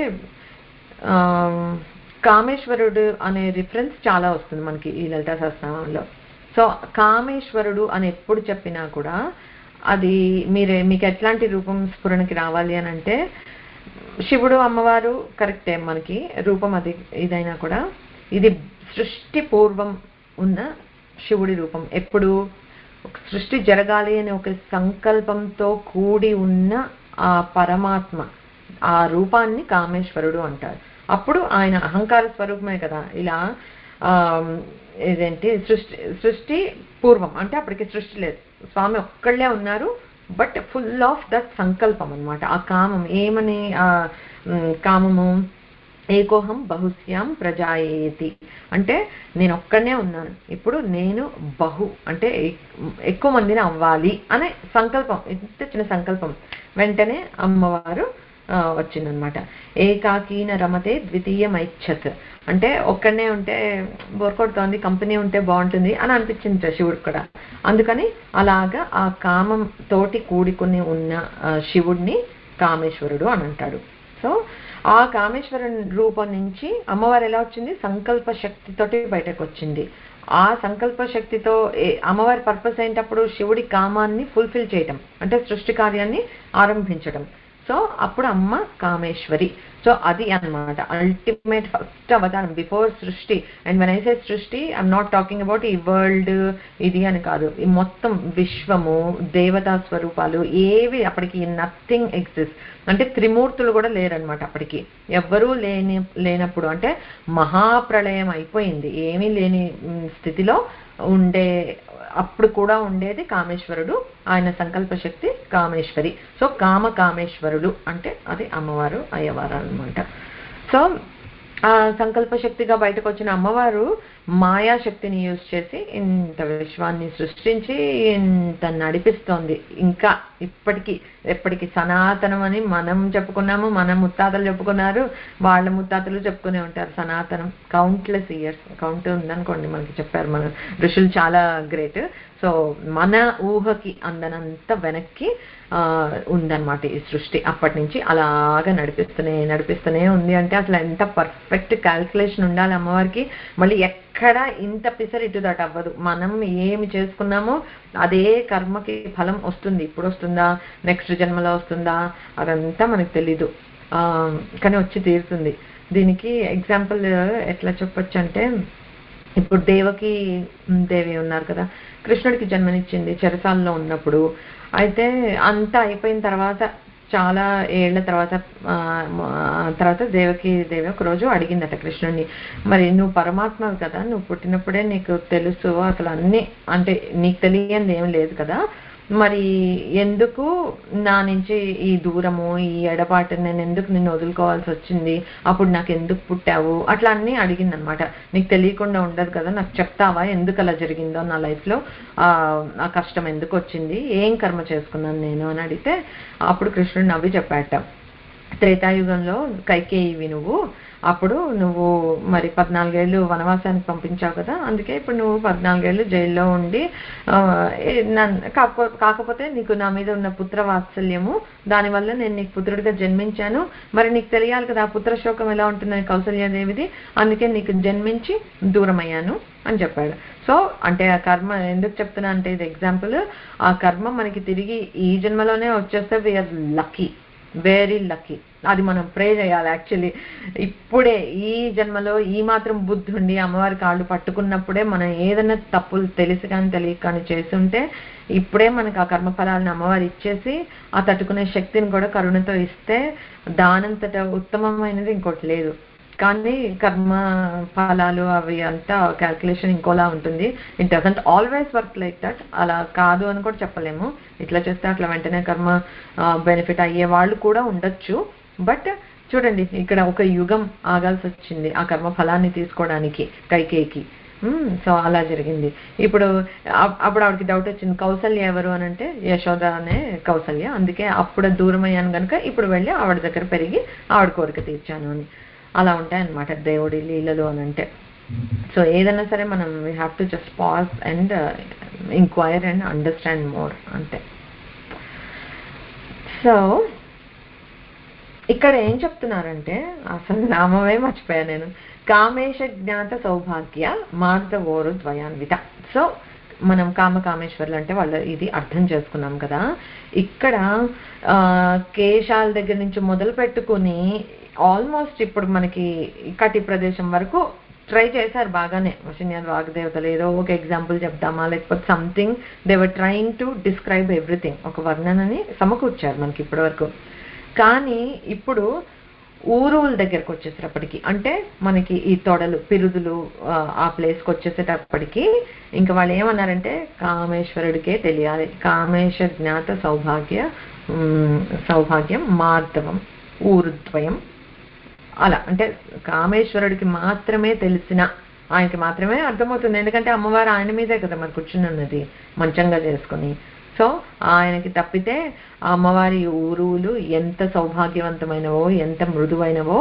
కామేశ్వరుడు అనే రిఫరెన్స్ చాలా వస్తుంది మనకి ఈ లలితా సహస్రనామంలో. సో కామేశ్వరుడు అని ఎప్పుడు చెప్పినా కూడా అది మీకు ఎట్లాంటి రూపం స్ఫురణకి రావాలి అని అంటే, శివుడు అమ్మవారు కరెక్టే మనకి రూపం, అది ఇదైనా కూడా ఇది సృష్టి పూర్వం ఉన్న శివుడి రూపం. ఎప్పుడు సృష్టి జరగాలి అనే ఒక సంకల్పంతో కూడి ఉన్న ఆ పరమాత్మ, ఆ రూపాన్ని కామేశ్వరుడు అంటారు. అప్పుడు ఆయన అహంకార స్వరూపమే కదా. ఇలా ఇదేంటి సృష్టి పూర్వం అంటే అప్పటికి సృష్టి లేదు, స్వామి ఒక్కళ్ళే ఉన్నారు. బట్ ఫుల్ ఆఫ్ దట్ సంకల్పం అన్నమాట. ఆ కామం ఏమని, కామము ఏకోహం బహుశ్యాం ప్రజాయేతి అంటే నేను ఒక్కడనే ఉన్నాను, ఇప్పుడు నేను బహు అంటే ఎక్కువ మందిని అవ్వాలి అనే సంకల్పం, ఇంత చిన్న సంకల్పం వెంటనే అమ్మవారు వచ్చిందనమాట. ఏకాకీన రమతే ద్వితీయమైచ్చత్ అంటే ఒక్కడనే ఉంటే బోర్ కొడుతోంది, కంపెనీ ఉంటే బాగుంటుంది అని అనిపించింది శివుడు కూడా. అందుకని అలాగా ఆ కామం తోటి కూడుకుని ఉన్న శివుడిని కామేశ్వరుడు అని అంటాడు. సో ఆ కామేశ్వర రూపం నుంచి అమ్మవారు ఎలా వచ్చింది, సంకల్ప శక్తితోటి బయటకు వచ్చింది. ఆ సంకల్ప శక్తితో అమ్మవారి పర్పస్ ఏంటప్పుడు శివుడి కామాన్ని ఫుల్ఫిల్ చేయటం, అంటే సృష్టి కార్యాన్ని ఆరంభించడం. సో అప్పుడు అమ్మ కామేశ్వరి. సో అది అన్నమాట అల్టిమేట్ ఫస్ట్ అవతారం బిఫోర్ సృష్టి. అండ్ వెన్ ఐ సే సృష్టి ఐఎమ్ నాట్ టాకింగ్ అబౌట్ ఈ వరల్డ్ ఇది అని కాదు, ఈ మొత్తం విశ్వము, దేవతా స్వరూపాలు ఏవి అప్పటికి నథింగ్ ఎగ్జిస్ట్. అంటే త్రిమూర్తులు కూడా లేరనమాట అప్పటికి, ఎవ్వరూ లేనప్పుడు అంటే మహాప్రళయం అయిపోయింది, ఏమీ లేని స్థితిలో అప్పుడు కూడా ఉండేది కామేశ్వరుడు, ఆయన సంకల్ప శక్తి కామేశ్వరి. సో కామేశ్వరుడు అంటే అది అమ్మవారు అయ్యవారు అనమాట. సో ఆ సంకల్ప శక్తిగా బయటకు వచ్చిన అమ్మవారు మాయాశక్తిని యూజ్ చేసి ఇంత విశ్వాన్ని సృష్టించి ఇంత నడిపిస్తోంది. ఇంకా ఎప్పటికీ సనాతనం అని మనం చెప్పుకున్నాము, మన ముత్తాతలు చెప్పుకున్నారు, వాళ్ళ ముత్తాతలు చెప్పుకునే ఉంటారు సనాతనం. కౌంట్లెస్ ఇయర్స్ కౌంట్ ఉందనుకోండి మనకి చెప్పారు మన ఋషులు, చాలా గ్రేట్. సో మన ఊహకి అందనంత వెనక్కి ఉందన్నమాట ఈ సృష్టి. అప్పటి నుంచి అలాగా నడిపిస్తూనే ఉంది. అంటే అసలు ఎంత పర్ఫెక్ట్ క్యాల్కులేషన్ ఉండాలి అమ్మవారికి. మళ్ళీ ఎక్కడ ఇంత పిసరిటు దట్ అవ్వదు. మనం ఏమి చేసుకున్నామో అదే కర్మకి ఫలం వస్తుంది. ఇప్పుడు వస్తుందా, నెక్స్ట్ జన్మలో వస్తుందా, అదంతా మనకు తెలీదు, కానీ వచ్చి తీరుతుంది. దీనికి ఎగ్జాంపుల్ ఎట్లా చెప్పొచ్చు అంటే, ఇప్పుడు దేవకి దేవి ఉన్నారు కదా, కృష్ణుడికి జన్మనిచ్చింది చెరసాలలో ఉన్నప్పుడు. అయితే అంతా అయిపోయిన తర్వాత చాలా ఏళ్ల తర్వాత దేవకి దేవి ఒక రోజు అడిగిందట కృష్ణుడిని, మరి నువ్వు పరమాత్మవి కదా, నువ్వు పుట్టినప్పుడే నీకు తెలుసు అసలు అన్నీ, అంటే నీకు తెలియనిది ఏం లేదు కదా, మరి ఎందుకు నా నుంచి ఈ దూరము, ఈ ఎడబాటు, నేను ఎందుకు నిన్ను వదులుకోవాల్సి వచ్చింది, అప్పుడు నాకు ఎందుకు పుట్టావు, అట్లా అన్నీ అడిగిందనమాట. నీకు తెలియకుండా ఉండదు కదా, నాకు చెప్తావా ఎందుకు అలా జరిగిందో, నా లైఫ్లో ఆ కష్టం ఎందుకు వచ్చింది, ఏం కర్మ చేసుకున్నాను నేను అని అడిగితే అప్పుడు కృష్ణుడు నవ్వి చెప్పాట, త్రేతాయుగంలో కైకేయివి నువ్వు, అప్పుడు నువ్వు మరి 14 ఏళ్ళు వనవాసానికి పంపించావు కదా, అందుకే ఇప్పుడు నువ్వు 14 ఏళ్ళు జైల్లో ఉండి కాకపోతే నీకు నా మీద ఉన్న పుత్ర వాత్సల్యము, దానివల్ల నేను నీకు పుత్రుడిగా జన్మించాను, మరి నీకు తెలియాలి కదా పుత్ర శోకం ఎలా ఉంటుందని కౌసల్యాదేవిది, అందుకే నీకు జన్మించి దూరమయ్యాను అని చెప్పాడు. సో అంటే ఆ కర్మ ఎందుకు చెప్తున్నా అంటే ఇది ఎగ్జాంపుల్, ఆ కర్మ మనకి తిరిగి ఈ జన్మలోనే వచ్చేస్తే వీఆర్ లక్కీ, వెరీ లక్కీ. అది మనం ప్రే చేయాలి యాక్చువల్లీ. ఇప్పుడే ఈ జన్మలో ఈ మాత్రం బుద్ధి ఉండి అమ్మవారి కాళ్ళు పట్టుకున్నప్పుడే మనం ఏదైనా తప్పులు తెలిసి కానీ తెలియక కానీ చేస్తుంటే ఇప్పుడే మనకు ఆ కర్మఫలాలను అమ్మవారు ఇచ్చేసి ఆ తట్టుకునే శక్తిని కూడా కరుణతో ఇస్తే దానంతట ఉత్తమమైనది ఇంకోటి లేదు. కానీ కర్మ ఫలాలు అవి అంతా క్యాల్కులేషన్ ఇంకోలా ఉంటుంది. It doesn't always work like that. అలా కాదు అని కూడా చెప్పలేము. ఇట్లా చేస్తే అట్లా వెంటనే కర్మ బెనిఫిట్ అయ్యే వాళ్ళు కూడా ఉండొచ్చు. బట్ చూడండి ఇక్కడ ఒక యుగం ఆగాల్సి వచ్చింది ఆ కర్మ ఫలాన్ని తీసుకోవడానికి కైకేయికి. సో అలా జరిగింది. ఇప్పుడు ఆవిడకి డౌట్ వచ్చింది, కౌసల్య ఎవరు అని అంటే యశోద అనే కౌసల్య, అందుకే అప్పుడు దూరం అయ్యాను కనుక ఇప్పుడు వెళ్ళి ఆవిడ దగ్గర పెరిగి ఆవిడ కోరిక తీర్చాను అని. అలా ఉంటాయన్నమాట దేవుడి లీలలు అని అంటే. సో ఏదైనా సరే మనం we have to just pause and enquire and understand more అంతే. సో ఇక్కడ ఏం చెప్తున్నారంటే అసలు నామమే మర్చిపోయా నేను, కామేశ జ్ఞాత సౌభాగ్య మార్దవోరు ద్వయాన్విత. సో మనం కామేశ్వర్లు అంటే వాళ్ళు ఇది అర్థం చేసుకున్నాం కదా. ఇక్కడ కేశాల దగ్గర నుంచి మొదలు పెట్టుకుని ఆల్మోస్ట్ ఇప్పుడు మనకి కటి ప్రదేశం వరకు ట్రై చేశారు బాగానే. వశిన్యాది వాగ్దేవతలు ఏదో ఒక ఎగ్జాంపుల్ చెప్దామా, లేకపోతే something they were trying to describe everything, ఒక వర్ణనని సమకూర్చారు మనకి ఇప్పటి వరకు. కానీ ఇప్పుడు ఊరువుల దగ్గరకు వచ్చేసేటప్పటికి అంటే మనకి ఈ తొడలు పిరుదులు ఆ ప్లేస్కి వచ్చేసేటప్పటికి ఇంకా వాళ్ళు ఏమన్నారంటే కామేశ్వరుడికే తెలియాలి, కామేశ జ్ఞాత సౌభాగ్యం మార్దవం ఊరుద్వయం. అలా అంటే కామేశ్వరుడికి మాత్రమే తెలిసిన, ఆయనకి మాత్రమే అర్థమవుతుంది. ఎందుకంటే అమ్మవారు ఆయన మీదే కదా మరి కూర్చుని ఉన్నది మంచంగా చేసుకుని. సో ఆయనకి తప్పితే ఆ అమ్మవారి ఊరువులు ఎంత సౌభాగ్యవంతమైనవో ఎంత మృదువైనవో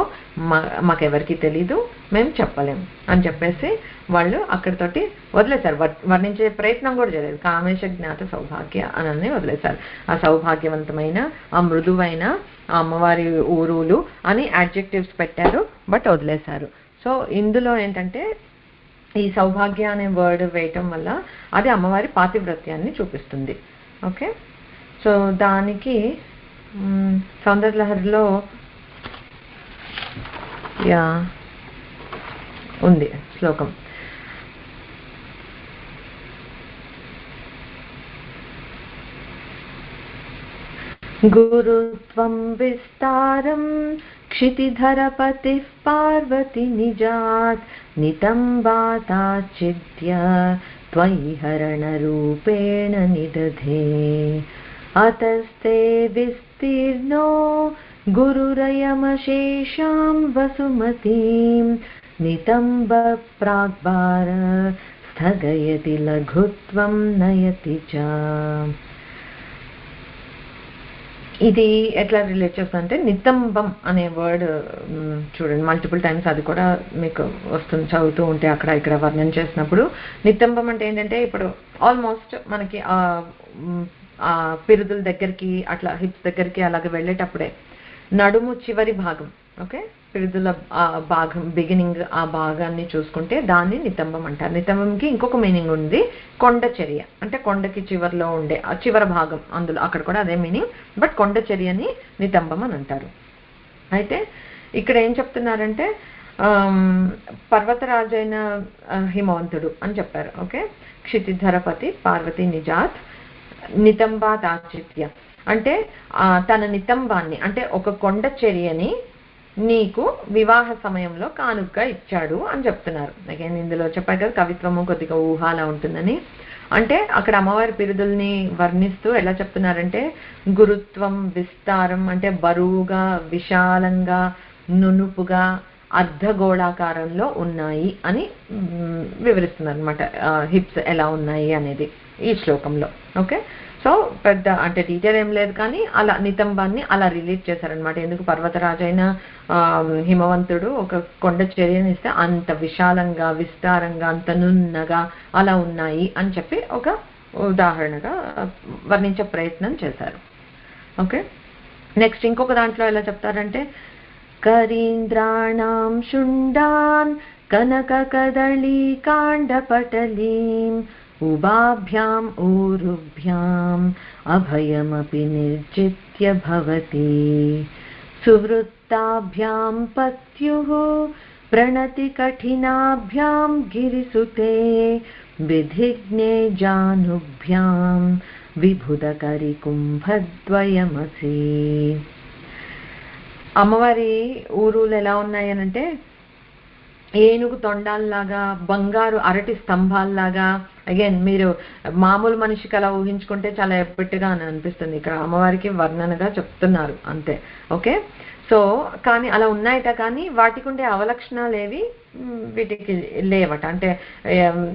మాకెవరికి తెలీదు, మేము చెప్పలేము అని చెప్పేసి వాళ్ళు అక్కడితోటి వదిలేశారు. వర్ణించే ప్రయత్నం కూడా చేయలేదు. కామేశ జ్ఞాత సౌభాగ్య అని వదిలేశారు. ఆ సౌభాగ్యవంతమైన ఆ మృదువైన ఆ అమ్మవారి ఊరువులు అని యాడ్జెక్టివ్స్ పెట్టారు, బట్ వదిలేశారు. సో ఇందులో ఏంటంటే ఈ సౌభాగ్య అనే వర్డ్ వేయటం వల్ల అది అమ్మవారి పాతివ్రత్యాన్ని చూపిస్తుంది. ఓకే, సో దానికి సౌందర్యలహరిలో ఉంది శ్లోకం. గురుత్వం విస్తారం క్షితిధరపతిః పార్వతి నిజాత్ నితంబాతాచిద్య త్వయి హరణరూపేణ నిదధే అతస్తే విస్తీర్ణో గురురయమశేషాం వసుమతీం నితంబ ప్రాగ్భార స్థగయతి లఘుత్వం నయతి చ. ఇది ఎట్లా రిలేట్ చేస్తుందంటే నితంబం అనే వర్డ్ చూడండి మల్టిపుల్ టైమ్స్ అది కూడా మీకు వస్తుంది చదువుతూ ఉంటే అక్కడ ఇక్కడ వర్ణన చేసినప్పుడు. నితంబం అంటే ఏంటంటే ఇప్పుడు ఆల్మోస్ట్ మనకి ఆ పిరుదుల దగ్గరికి అట్లా హిప్స్ దగ్గరికి అలాగే వెళ్ళేటప్పుడే నడుము చివరి భాగం, ఓకే, పిరుదుల భాగం బిగినింగ్ ఆ భాగాన్ని చూసుకుంటే దాన్ని నితంబం అంటారు. నితంబంకి ఇంకొక మీనింగ్ ఉంది, కొండ చర్య అంటే కొండకి చివరిలో ఉండే ఆ చివరి భాగం, అందులో అక్కడ కూడా అదే మీనింగ్, బట్ కొండ చర్యని నితంబం అని అంటారు. అయితే ఇక్కడ ఏం చెప్తున్నారంటే పర్వతరాజు అయిన హిమవంతుడు అని చెప్పారు. ఓకే, క్షితిధరపతి పార్వతి నిజాత్ నితంబాత్ ఆచిత్య అంటే తన నితంబాన్ని అంటే ఒక కొండ చర్యని నీకు వివాహ సమయంలో కానుకగా ఇచ్చాడు అని చెప్తున్నారు. అగైన్ ఇందులో చెప్పారు కదా కవిత్వము కొద్దిగా ఊహాలా ఉంటుందని. అంటే అక్కడ అమ్మవారి పిరుదుల్ని వర్ణిస్తూ ఎలా చెప్తున్నారంటే గురుత్వం విస్తారం అంటే బరువుగా విశాలంగా నునుపుగా అర్ధగోళాకారంలో ఉన్నాయి అని వివరిస్తున్నారు అనమాట. హిప్స్ ఎలా ఉన్నాయి అనేది ఈ శ్లోకంలో. ఓకే, సో పెద్ద అంటే డీటెయిల్ ఏం లేదు, కానీ అలా నితంబాన్ని అలా రిలీజ్ చేశారనమాట. ఎందుకు పర్వతరాజైన హిమవంతుడు ఒక కొండ చర్యని ఇస్తే అంత విశాలంగా విస్తారంగా అంత నున్నగా అలా ఉన్నాయి అని చెప్పి ఒక ఉదాహరణగా వర్ణించే ప్రయత్నం చేశారు. ఓకే, నెక్స్ట్ ఇంకొక దాంట్లో ఎలా చెప్తారంటే కరీంద్రాణం శుండాన్ కనక కదళీ కాండపటలీం ఉభాభ్యాం ఊరుభ్యాం అభయమపి నిర్జిత్య భవతి సువృత్తాభ్యాం పత్యుః ప్రణతి కఠినాభ్యాం గిరిసుతే విధిఘ్నే జానుభ్యాం విభుదకరి కుంభద్వయమసి. అమ్మవారి ఊరులు ఎలా ఉన్నాయనంటే ఏనుగు తొండాల్లాగా, బంగారు అరటి స్తంభాల్లాగా. అగైన్ మీరు మామూలు మనిషికి అలా ఊహించుకుంటే చాలా ఎప్పటిగా అని అనిపిస్తుంది, ఇక్కడ అమ్మవారికి వర్ణనగా చెప్తున్నారు అంతే. ఓకే, సో కానీ అలా ఉన్నాయట, కానీ వాటికి ఉండే అవలక్షణాలు ఏవి వీటికి లేవట. అంటే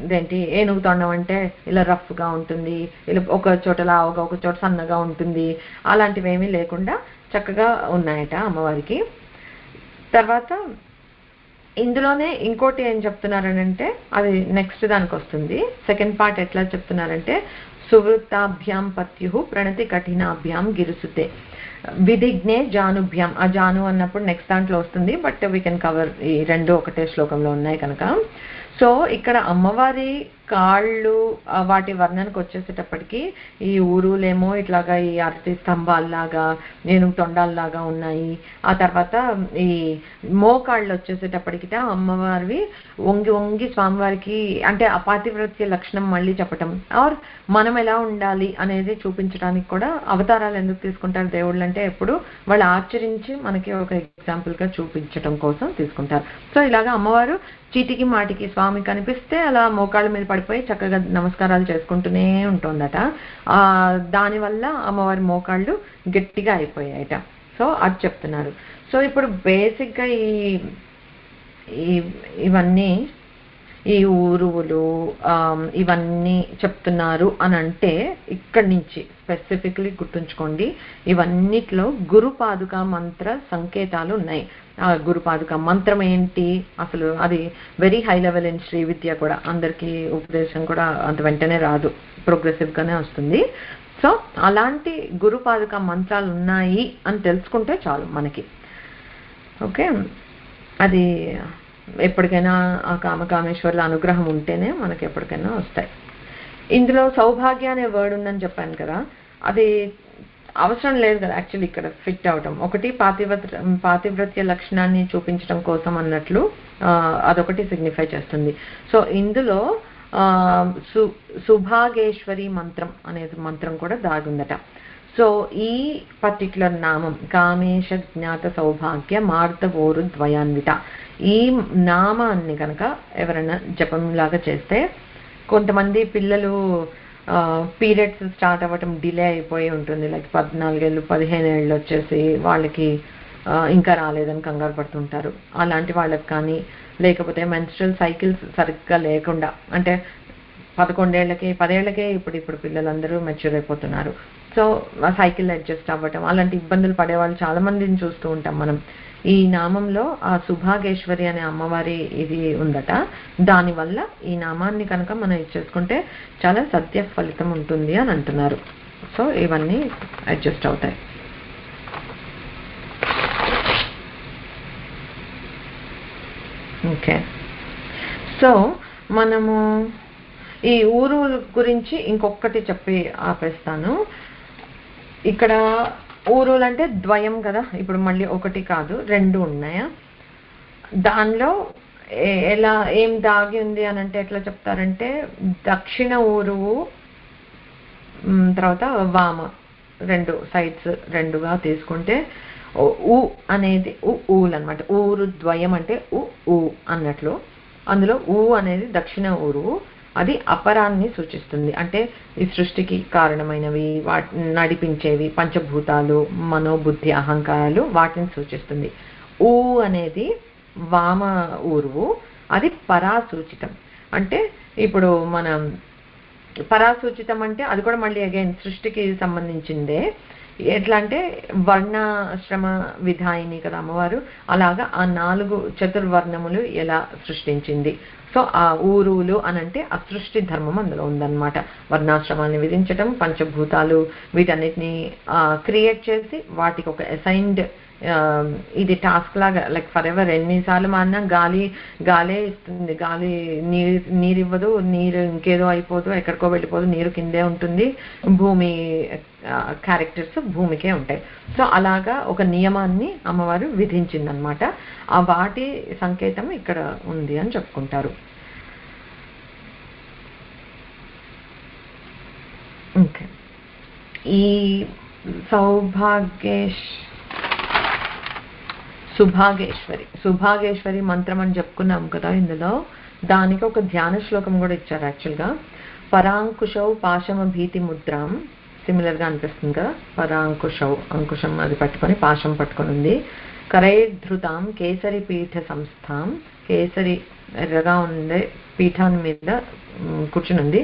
ఇదేంటి ఏనుగు తొండం అంటే ఇలా రఫ్గా ఉంటుంది, ఇలా ఒక చోట లావుగా ఒక చోట సన్నగా ఉంటుంది, అలాంటివి ఏమీ లేకుండా చక్కగా ఉన్నాయట అమ్మవారికి. తర్వాత ఇందులోనే ఇంకోటి ఏం చెప్తున్నారనంటే అది నెక్స్ట్ దానికి వస్తుంది. సెకండ్ పార్ట్ ఎట్లా చెప్తున్నారంటే సువృత్తాభ్యాం పత్యు ప్రణతి కఠినాభ్యాం గిరుసుతే విధిఘ్నే జానుభ్యాం. ఆ జాను అన్నప్పుడు నెక్స్ట్ దాంట్లో వస్తుంది, బట్ వీ కెన్ కవర్, ఈ రెండు ఒకటే శ్లోకంలో ఉన్నాయి కనుక. సో ఇక్కడ అమ్మవారి కాళ్ళు వాటి వర్ణనకు వచ్చేసేటప్పటికి ఈ ఊరులేమో ఇట్లాగా ఈ అరటి స్తంభాల్లాగా ఏనుగు తొండాల్లాగా ఉన్నాయి. ఆ తర్వాత ఈ మోకాళ్ళు వచ్చేసేటప్పటికిట అమ్మవారివి వంగి వంగి స్వామివారికి అంటే అపాతివ్రత్య లక్షణం మళ్ళీ చెప్పటం, ఆర్ మనం ఎలా ఉండాలి అనేది చూపించడానికి కూడా అవతారాలు ఎందుకు తీసుకుంటారు దేవుళ్ళు అంటే ఎప్పుడు వాళ్ళు ఆచరించి మనకి ఒక ఎగ్జాంపుల్గా చూపించడం కోసం తీసుకుంటారు. సో ఇలాగా అమ్మవారు చీటికి మాటికి స్వామి కనిపిస్తే అలా మోకాళ్ళ మీద పడిపోయి చక్కగా నమస్కారాలు చేసుకుంటూనే ఉంటుందట. దానివల్ల అమ్మవారి మోకాళ్ళు గట్టిగా అయిపోయాయట. సో అది చెప్తున్నారు. సో ఇప్పుడు బేసిక్గా ఇవన్నీ ఈ ఊరువులు ఇవన్నీ చెప్తున్నారు అని అంటే ఇక్కడి నుంచి స్పెసిఫిక్లీ గుర్తుంచుకోండి, ఇవన్నిట్లో గురుపాదుక మంత్ర సంకేతాలు ఉన్నాయి. ఆ గురుపాదుక మంత్రం ఏంటి అసలు, అది very high level in Sri Vidya కూడా, అందరికీ ఉపదేశం కూడా అంత వెంటనే రాదు, ప్రోగ్రెసివ్గానే వస్తుంది. సో అలాంటి గురుపాదుక మంత్రాలు ఉన్నాయి అని తెలుసుకుంటే చాలు మనకి. ఓకే, అది ఎప్పటికైనా ఆ కామకామేశ్వరుల అనుగ్రహం ఉంటేనే మనకి ఎప్పటికైనా వస్తాయి. ఇందులో సౌభాగ్య అనే వర్డ్ ఉందని చెప్పాను కదా, అది అవసరం లేదు కదా యాక్చువల్లీ ఇక్కడ ఫిట్ అవటం. ఒకటి పాతివ్రత్య లక్షణాన్ని చూపించడం కోసం అన్నట్లు అదొకటి సిగ్నిఫై చేస్తుంది. సో ఇందులో సుభాగేశ్వరి మంత్రం అనేది మంత్రం కూడా దాగుందట. సో ఈ పర్టిక్యులర్ నామం కామేశ జ్ఞాత సౌభాగ్య మార్దవోరు ద్వయాన్విత, ఈ నామాన్ని కనుక ఎవరైనా జపంలాగా చేస్తే, కొంతమంది పిల్లలు పీరియడ్స్ స్టార్ట్ అవ్వటం డిలే అయిపోయి ఉంటుంది, లైక్ 14 ఏళ్ళు 15 ఏళ్ళు వచ్చేసి వాళ్ళకి ఇంకా రాలేదని కంగారు పడుతుంటారు. అలాంటి వాళ్ళకి కానీ, లేకపోతే మెన్స్ట్రల్ సైకిల్స్ సరిగ్గా లేకుండా, అంటే 11 ఏళ్ళకే 10 ఏళ్ళకే ఇప్పుడు పిల్లలందరూ మెచ్యూర్ అయిపోతున్నారు. సో ఆ సైకిల్ అడ్జస్ట్ అవ్వటం అలాంటి ఇబ్బందులు పడేవాళ్ళు చాలా మందిని చూస్తూ ఉంటాం మనం. ఈ నామంలో ఆ సుభాగేశ్వరి అనే అమ్మవారి ఇది ఉందట. దానివల్ల ఈ నామాన్ని కనుక మనం ఇచ్చేసుకుంటే చాలా సత్య ఫలితం ఉంటుంది అని అంటున్నారు. సో ఇవన్నీ అడ్జస్ట్ అవుతాయి. ఓకే, సో మనము ఈ ఊరు గురించి ఇంకొకటి చెప్పి ఆపేస్తాను. ఇక్కడ ఊరులు అంటే ద్వయం కదా, ఇప్పుడు మళ్ళీ ఒకటి కాదు 2 ఉన్నాయా. దానిలో ఎలా ఏం దాగి ఉంది అని అంటే ఎట్లా చెప్తారంటే దక్షిణ ఊరువు తర్వాత వామ 2 సైడ్స్ 2గా తీసుకుంటే ఊ అనేది ఊలు అనమాట. ఊరు ద్వయం అంటే ఊ అన్నట్లు. అందులో ఊ అనేది దక్షిణ ఊరువు, అది అపరాన్ని సూచిస్తుంది. అంటే ఈ సృష్టికి కారణమైనవి, వాటిని నడిపించేవి పంచభూతాలు, మనోబుద్ధి అహంకారాలు, వాటిని సూచిస్తుంది. ఊ అనేది వామ ఊరువు, అది పరాసూచితం. అంటే ఇప్పుడు మనం పరాసూచితం అంటే అది కూడా మళ్ళీ అగైన్ సృష్టికి సంబంధించిందే. ఎట్లా అంటే వర్ణాశ్రమ విధాయిని కదా అమ్మవారు, అలాగా ఆ 4 చతుర్వర్ణములు ఎలా సృష్టించింది. సో ఆ ఊరులు అనంటే ఆ సృష్టి ధర్మం అందులో ఉందన్నమాట. వర్ణాశ్రమాన్ని విధించడం, పంచభూతాలు వీటన్నిటిని క్రియేట్ చేసి వాటికి ఒక అసైన్డ్ ఇది టాస్క్ లాగా, లైక్ ఫర్ ఎవర్ ఎన్నిసార్లు మారినా గాలే ఇస్తుంది, గాలి నీరు ఇవ్వదు, నీరు ఇంకేదో అయిపోదు, ఎక్కడికో వెళ్ళిపోదు, నీరు కిందే ఉంటుంది, భూమి క్యారెక్టర్స్ భూమికే ఉంటాయి. సో అలాగా ఒక నియమాన్ని అమ్మవారు విధించిందనమాట. ఆ వాటి సంకేతం ఇక్కడ ఉంది అని చెప్పుకుంటారు. ఓకే, ఈ సుభాగేశ్వరి మంత్రం అని చెప్పుకున్నాం కదా ఇందులో. దానికి ఒక ధ్యాన శ్లోకం కూడా ఇచ్చారు యాక్చువల్గా. పరాంకుశౌ పాశమ భీతి ముద్రాం, సిమిలర్ గా అనిపిస్తుంది కదా. పరాంకుశౌ, అంకుశం అది పట్టుకొని పాశం పట్టుకొని ఉంది. కరైర్ధృతాం కేసరి పీఠ సంస్థాం, కేసరి ఎర్రగా ఉండే పీఠాన్ని మీద కూర్చుని ఉంది.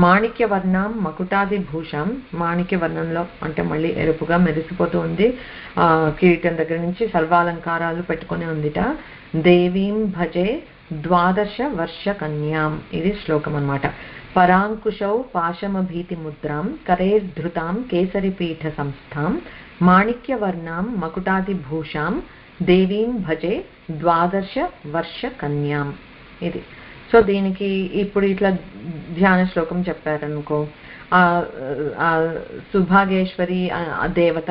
మాణిక్య వర్ణం మకుటాది భూషం, మాణిక్య వర్ణంలో అంటే మళ్ళీ ఎరుపుగా మెరిసిపోతూ ఉంది. కిరీటం దగ్గర నుంచి సర్వాలంకారాలు పెట్టుకుని ఉందిట. దేవీం భజే ద్వాదశ వర్ష కన్యాం, ఇది శ్లోకం అన్నమాట. పరాంకుశౌ పాశమ భీతి ముద్రాం కరైర్ధృతాం కేసరి పీఠ సంస్థాం మాణిక్య వర్ణం మకుటాది భూషాం దేవీం భజే ద్వాదశ వర్ష కన్యాం. ఇది సో దీనికి ఇప్పుడు ఇట్లా ధ్యాన శ్లోకం చెప్పారనుకో, ఆ సుభాగేశ్వరి దేవత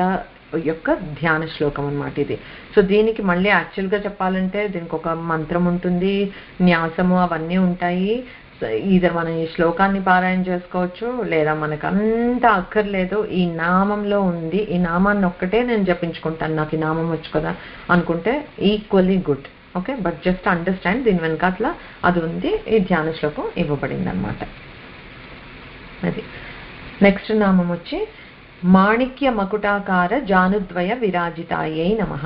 యొక్క ధ్యాన శ్లోకం అన్నమాట ఇది. సో దీనికి మళ్ళీ యాక్చువల్గా చెప్పాలంటే దీనికి ఒక మంత్రం ఉంటుంది, న్యాసము అవన్నీ ఉంటాయి. ఈధర్ మనం ఈ శ్లోకాన్ని పారాయణ చేసుకోవచ్చు, లేదా మనకు అంత అక్కర్లేదు, ఈ నామంలో ఉంది, ఈ నామాన్ని ఒక్కటే నేను జపించుకుంటాను, నాకు ఈ నామం వచ్చు కదా అనుకుంటే equally good. Okay, but just understand దీని వెనకాట్ల అది ఉంది, ఈ ధ్యాన శ్లోకం ఇవ్వబడింది అనమాట. అది నెక్స్ట్ నామం వచ్చి మాణిక్య మకుటాకార జానుద్వయ విరాజితాయై నమః.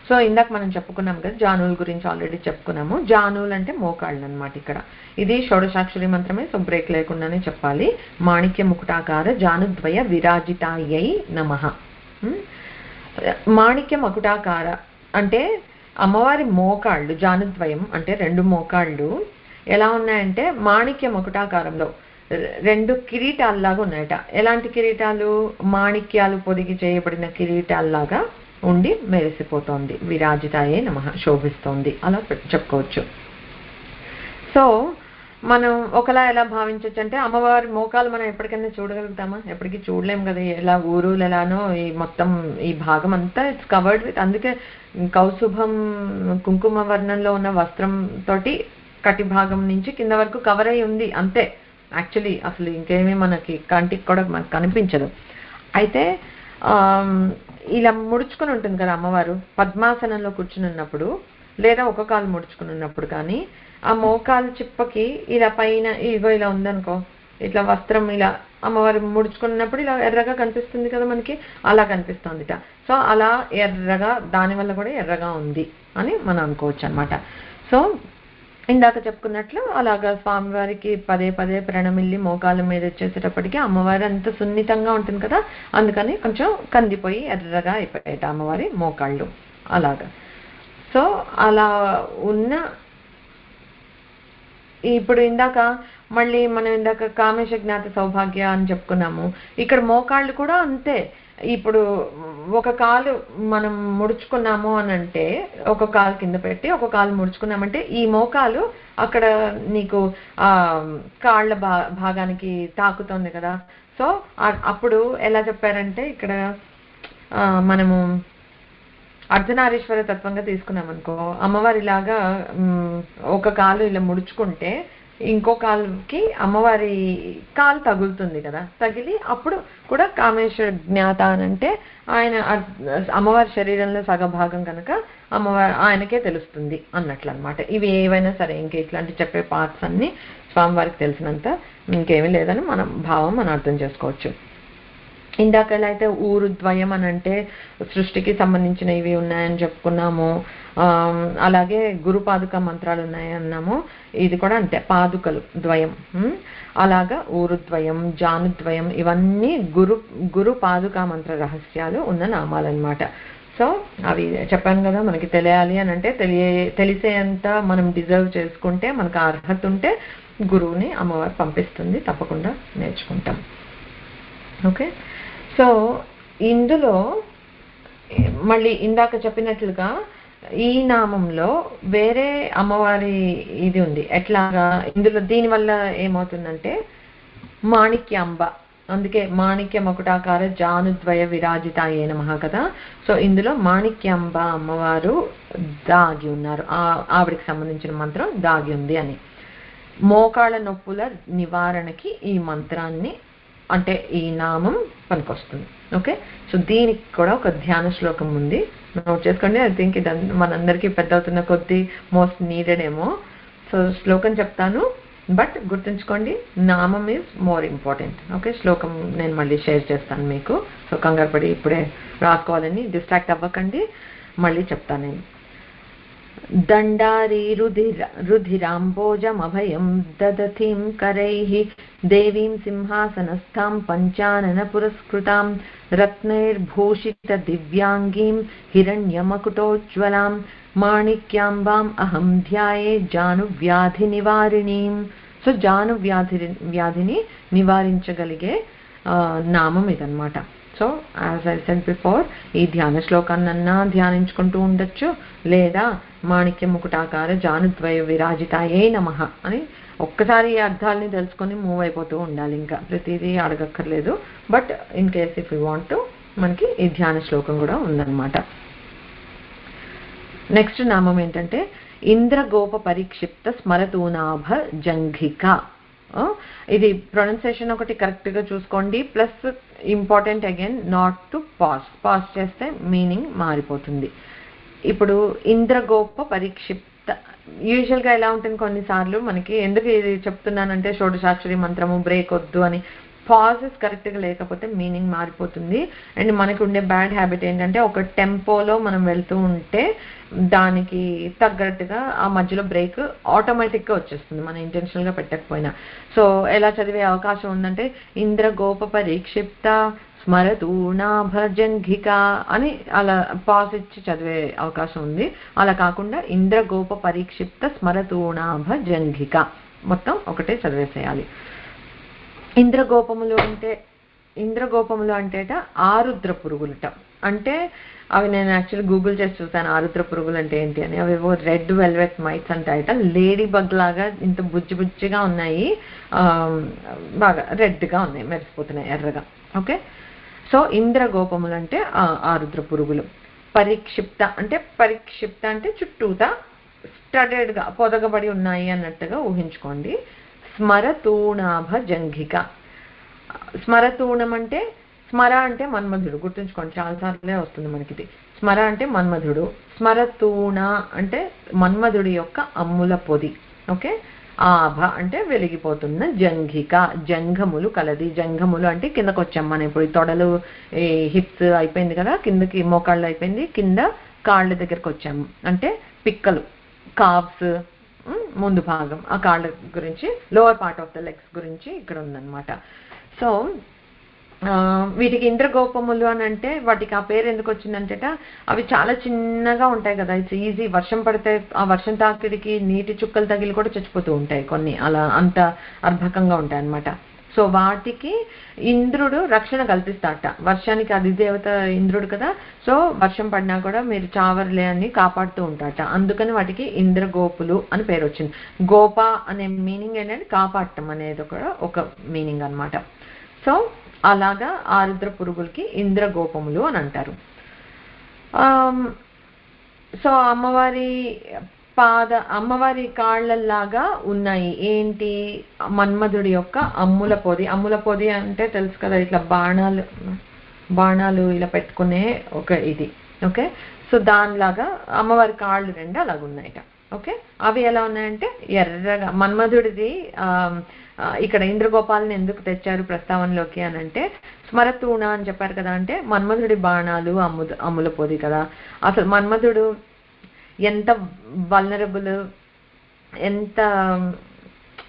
సో ఇందాక మనం చెప్పుకున్నాం కదా, జానుల గురించి ఆల్రెడీ చెప్పుకున్నాము. జానులు అంటే మోకాళ్ళు అనమాట. ఇక్కడ ఇది షోడశాక్షరి మంత్రమే, సో బ్రేక్ లేకుండానే చెప్పాలి. మాణిక్య ముకుటాకార జానుద్వయ విరాజితాయై నమః. మాణిక్య మకుటాకార అంటే అమ్మవారి మోకాళ్ళు, జానుద్వయం అంటే 2 మోకాళ్ళు ఎలా ఉన్నాయంటే మాణిక్య మకుటాకారంలో 2 కిరీటాల్లాగా ఉన్నాయట. ఎలాంటి కిరీటాలు? మాణిక్యాలు పొదిగి చేయబడిన కిరీటాల్లాగా ఉండి మెరిసిపోతోంది. విరాజితాయే నమః, శోభిస్తోంది అలా చెప్పుకోవచ్చు. సో మనం ఒకలా ఎలా భావించవచ్చు అంటే, అమ్మవారి మోకాలు మనం ఎప్పటికైనా చూడగలుగుతామా? ఎప్పటికీ చూడలేం కదా. ఎలా ఊరులు ఎలానో ఈ మొత్తం ఈ భాగం అంతా ఇట్స్ కవర్డ్ విత్, అందుకే కౌసుభం కుంకుమ వర్ణంలో ఉన్న వస్త్రం తోటి కటి భాగం నుంచి కింద వరకు కవర్ అయి ఉంది అంతే. యాక్చువల్లీ అసలు ఇంకేమీ మనకి కంటికి కూడా మనకు కనిపించదు. అయితే ఇలా ముడుచుకుని ఉంటుంది కదా అమ్మవారు పద్మాసనంలో కూర్చుని ఉన్నప్పుడు, లేదా ఒక కాలు ముడుచుకుని ఉన్నప్పుడు. కానీ ఆ మోకాలు చిప్పకి ఇలా పైన ఇగో ఇలా ఉందనుకో, ఇట్లా వస్త్రం ఇలా అమ్మవారు ముడుచుకున్నప్పుడు ఇలా ఎర్రగా కనిపిస్తుంది కదా మనకి, అలా కనిపిస్తుందిట. సో అలా ఎర్రగా, దానివల్ల కూడా ఎర్రగా ఉంది అని మనం అనుకోవచ్చు అనమాట. సో ఇందాక చెప్పుకున్నట్లు అలాగా స్వామివారికి పదే పదే ప్రణమిల్లి మోకాళ్ళ మీద వచ్చేసేటప్పటికి అమ్మవారి అంత సున్నితంగా ఉంటుంది కదా, అందుకని కొంచెం కందిపోయి ఎర్రగా అయిపోయాయి అమ్మవారి మోకాళ్ళు అలాగా. సో అలా ఉన్న ఇప్పుడు ఇందాక మళ్ళీ మనం ఇందాక కామేశ జ్ఞాత సౌభాగ్య అని చెప్పుకున్నాము. ఇక్కడ మోకాళ్ళు కూడా అంతే. ఇప్పుడు ఒక కాలు మనం ముడుచుకున్నాము అని అంటే, ఒక కాలు కింద పెట్టి ఒక కాలు ముడుచుకున్నామంటే ఈ మోకాలు అక్కడ నీకు కాళ్ళ భాగానికి తాకుతుంది కదా. సో అప్పుడు ఎలా చెప్పారంటే, ఇక్కడ మనము అర్ధనారీశ్వర తత్వంగా తీసుకున్నాం అనుకో, అమ్మవారిలాగా ఒక కాలు ఇలా ముడుచుకుంటే ఇంకో కాలుకి అమ్మవారి కాలు తగులుతుంది కదా, తగిలి అప్పుడు కూడా కామేశ్వర జ్ఞాత అని అంటే ఆయన అమ్మవారి శరీరంలో సగభాగం కనుక అమ్మవారి ఆయనకే తెలుస్తుంది అన్నట్లు అనమాట. ఇవి ఏవైనా సరే ఇంక ఇట్లాంటి చెప్పే పార్ట్స్ అన్ని స్వామివారికి తెలిసినంత ఇంకేమీ లేదని మనం భావం మనం అర్థం చేసుకోవచ్చు. ఇందాక ఎలా అయితే ఊరుద్వయం అని అంటే సృష్టికి సంబంధించిన ఇవి ఉన్నాయని చెప్పుకున్నాము, అలాగే గురు పాదుక మంత్రాలు ఉన్నాయి అన్నాము. ఇది కూడా అంతే, పాదుకలు ద్వయం. అలాగా ఊరుద్వయం, జానుద్వయం ఇవన్నీ గురు పాదుక మంత్ర రహస్యాలు ఉన్న నామాలన్నమాట. సో అవి చెప్పాను కదా, మనకి తెలియాలి అని అంటే తెలిసేంత మనం డిజర్వ్ చేసుకుంటే, మనకు అర్హత ఉంటే గురువుని అమ్మవారు పంపిస్తుంది, తప్పకుండా నేర్చుకుంటాం. ఓకే, సో ఇందులో మళ్ళీ ఇందాక చెప్పినట్లుగా ఈ నామంలో వేరే అమ్మవారి ఇది ఉంది. ఎట్లాగా ఇందులో దీనివల్ల ఏమవుతుందంటే మాణిక్యాంబ, అందుకే మాణిక్య మకుటాకార జానుద్వయ విరాజితాయే నమః కదా. సో ఇందులో మాణిక్యాంబ అమ్మవారు దాగి ఉన్నారు, ఆవిడికి సంబంధించిన మంత్రం దాగి ఉంది అని. మోకాళ్ళ నొప్పుల నివారణకి ఈ మంత్రాన్ని అంటే ఈ నామం పనికొస్తుంది. ఓకే, సో దీనికి కూడా ఒక ధ్యాన శ్లోకం ఉంది, నోట్ చేసుకోండి. ఐ థింక్ ఇది మనందరికీ పెద్ద అవుతున్న కొద్దీ మోస్ట్ నీడెడ్ ఏమో. సో శ్లోకం చెప్తాను, బట్ గుర్తుంచుకోండి నామం ఈజ్ మోర్ ఇంపార్టెంట్. ఓకే, శ్లోకం నేను మళ్ళీ షేర్ చేస్తాను మీకు. సో కంగారు పడి ఇప్పుడే రాసుకోవాలని డిస్ట్రాక్ట్ అవ్వకండి, మళ్ళీ చెప్తాను నేను. దండారీ రుధిరాంబోజమభయం దదతిం కరైః దేవీం సింహాసనస్థాం పంచానన పురస్కృతాం రత్నైర్భూషిత దివ్యాంగీం హిరణ్యమకుటోజ్వలాం మాణిక్యాంబాం అహం ధ్యాయే జానువ్యాధి నివారిణీం. సో జానువ్యాధిని నివారించగలిగే నామం ఇదన్నమాట. So as I said before, ఈ ధ్యాన శ్లోకాన్నన్నా ధ్యానించుకుంటూ ఉండొచ్చు, లేదా మాణిక్య ముకుటాకార జానుద్వయ విరాజితాయే నమః అని ఒక్కసారి ఈ అర్థాలని తెలుసుకొని మూవ్ అయిపోతూ ఉండాలి, ఇంకా ప్రతిదీ అడగక్కర్లేదు. But in case if you want to, మనకి ఈ ధ్యాన శ్లోకం కూడా ఉందన్నమాట. నెక్స్ట్ నామం ఏంటంటే ఇంద్రగోప పరిక్షిప్త స్మరతూనాభ జంఘిక. ఇది ప్రొనౌన్సియేషన్ ఒకటి కరెక్ట్గా చూసుకోండి, plus important again not to pass చేస్తే మీనింగ్ మారిపోతుంది. ఇప్పుడు ఇంద్రగోప పరిక్షిప్త, యూజువల్గా ఎలా ఉంటుంది కొన్నిసార్లు మనకి, ఎందుకు ఇది చెప్తున్నానంటే షోడశాక్షరి మంత్రము బ్రేక్ వద్దు అని, పాజెస్ కరెక్ట్గా లేకపోతే మీనింగ్ మారిపోతుంది. అండ్ మనకు ఉండే బ్యాడ్ హ్యాబిట్ ఏంటంటే ఒక టెంపోలో మనం వెళ్తూ ఉంటే దానికి తగ్గట్టుగా ఆ మధ్యలో బ్రేక్ ఆటోమేటిక్గా వచ్చేస్తుంది, మనం ఇంటెన్షనల్గా పెట్టకపోయినా. సో ఎలా చదివే అవకాశం ఉందంటే ఇంద్రగోప పరిక్షిప్త స్మరతూనాభ జంఘిక అని అలా పాజ్ ఇచ్చి చదివే అవకాశం ఉంది. అలా కాకుండా ఇంద్రగోప పరిక్షిప్త స్మరతూనాభ జంఘిక మొత్తం ఒకటే చదివేసేయాలి. ఇంద్రగోపములు అంటేట ఆరుద్ర పురుగులట. అంటే అవి నేను యాక్చువల్లీ గూగుల్ చేసి చూసాను, ఆరుద్ర పురుగులు అంటే ఏంటి అని. అవేవో రెడ్ వెల్వెట్ మైట్స్ అంటాయట, లేడీ బగ్ లాగా ఇంత బుజ్జిగా ఉన్నాయి, బాగా రెడ్గా ఉన్నాయి, మెరిసిపోతున్నాయి ఎర్రగా. ఓకే, సో ఇంద్రగోపములు అంటే ఆరుద్ర పురుగులు. పరిక్షిప్త అంటే చుట్టూతా స్టడెడ్గా పొదగబడి ఉన్నాయి అన్నట్టుగా ఊహించుకోండి. స్మరతూణాభ జంఘిక. స్మరతూణం అంటే, స్మర అంటే మన్మధుడు, గుర్తుంచుకోండి, చాలాసార్లే వస్తుంది మనకి ఇది. స్మర అంటే మన్మధుడు, స్మరతూణ అంటే మన్మధుడి యొక్క అమ్ముల పొది. ఓకే, ఆభ అంటే వెలిగిపోతున్న జంఘిక, జంఘములు కలది. జంఘములు అంటే కిందకు వచ్చాం మనం ఇప్పుడు, ఈ తొడలు ఈ హిప్స్ అయిపోయింది కదా, కిందకి మోకాళ్ళు అయిపోయింది, కింద కాళ్ళ దగ్గరకు వచ్చాము అంటే పిక్కలు, కావ్స్ ముందు భాగం, ఆ కాళ్ళ గురించి, lower part of the legs గురించి ఇక్కడ ఉందన్నమాట. సో వీటికి ఇంద్రగోపములు అని అంటే వాటికి ఆ పేరు ఎందుకు వచ్చిందంటేట, అవి చాలా చిన్నగా ఉంటాయి కదా, ఇట్స్ ఈజీ. వర్షం పడితే ఆ వర్షం తాకిడికి నీటి చుక్కలు తగిలి కూడా చచ్చిపోతూ ఉంటాయి కొన్ని, అలా అంత అర్భకంగా ఉంటాయి అన్నమాట. సో వాటికి ఇంద్రుడు రక్షణ కల్పిస్తాట, వర్షానికి అధిదేవత ఇంద్రుడు కదా, సో వర్షం పడినా కూడా మీరు చావర్లే అని కాపాడుతూ ఉంటాట. అందుకని వాటికి ఇంద్రగోపులు అని పేరు వచ్చింది. గోప అనే మీనింగ్ ఏంటంటే కాపాడటం అనేది ఒక మీనింగ్ అన్నమాట. సో అలాగా ఆరుద్ర పురుగులకి ఇంద్రగోపములు అని అంటారు. సో అమ్మవారి కాళ్ళల్లాగా ఉన్నాయి ఏంటి, మన్మధుడి యొక్క అమ్ముల పొది. అమ్ముల పొది అంటే తెలుసు కదా, ఇట్లా బాణాలు ఇలా పెట్టుకునే ఒక ఇది. ఓకే, సో దానిలాగా అమ్మవారి కాళ్ళు రెండు అలాగున్నాయట. ఓకే, అవి ఎలా ఉన్నాయంటే ఎర్రగా. మన్మధుడిది ఇక్కడ ఇంద్రగోపాలని ఎందుకు తెచ్చారు ప్రస్తావనలోకి అని అంటే, స్మరతూణ అని చెప్పారు కదా, అంటే మన్మధుడి బాణాలు అమ్ముల పొది కదా. అసలు మన్మధుడు ఎంత వల్నరబుల్, ఎంత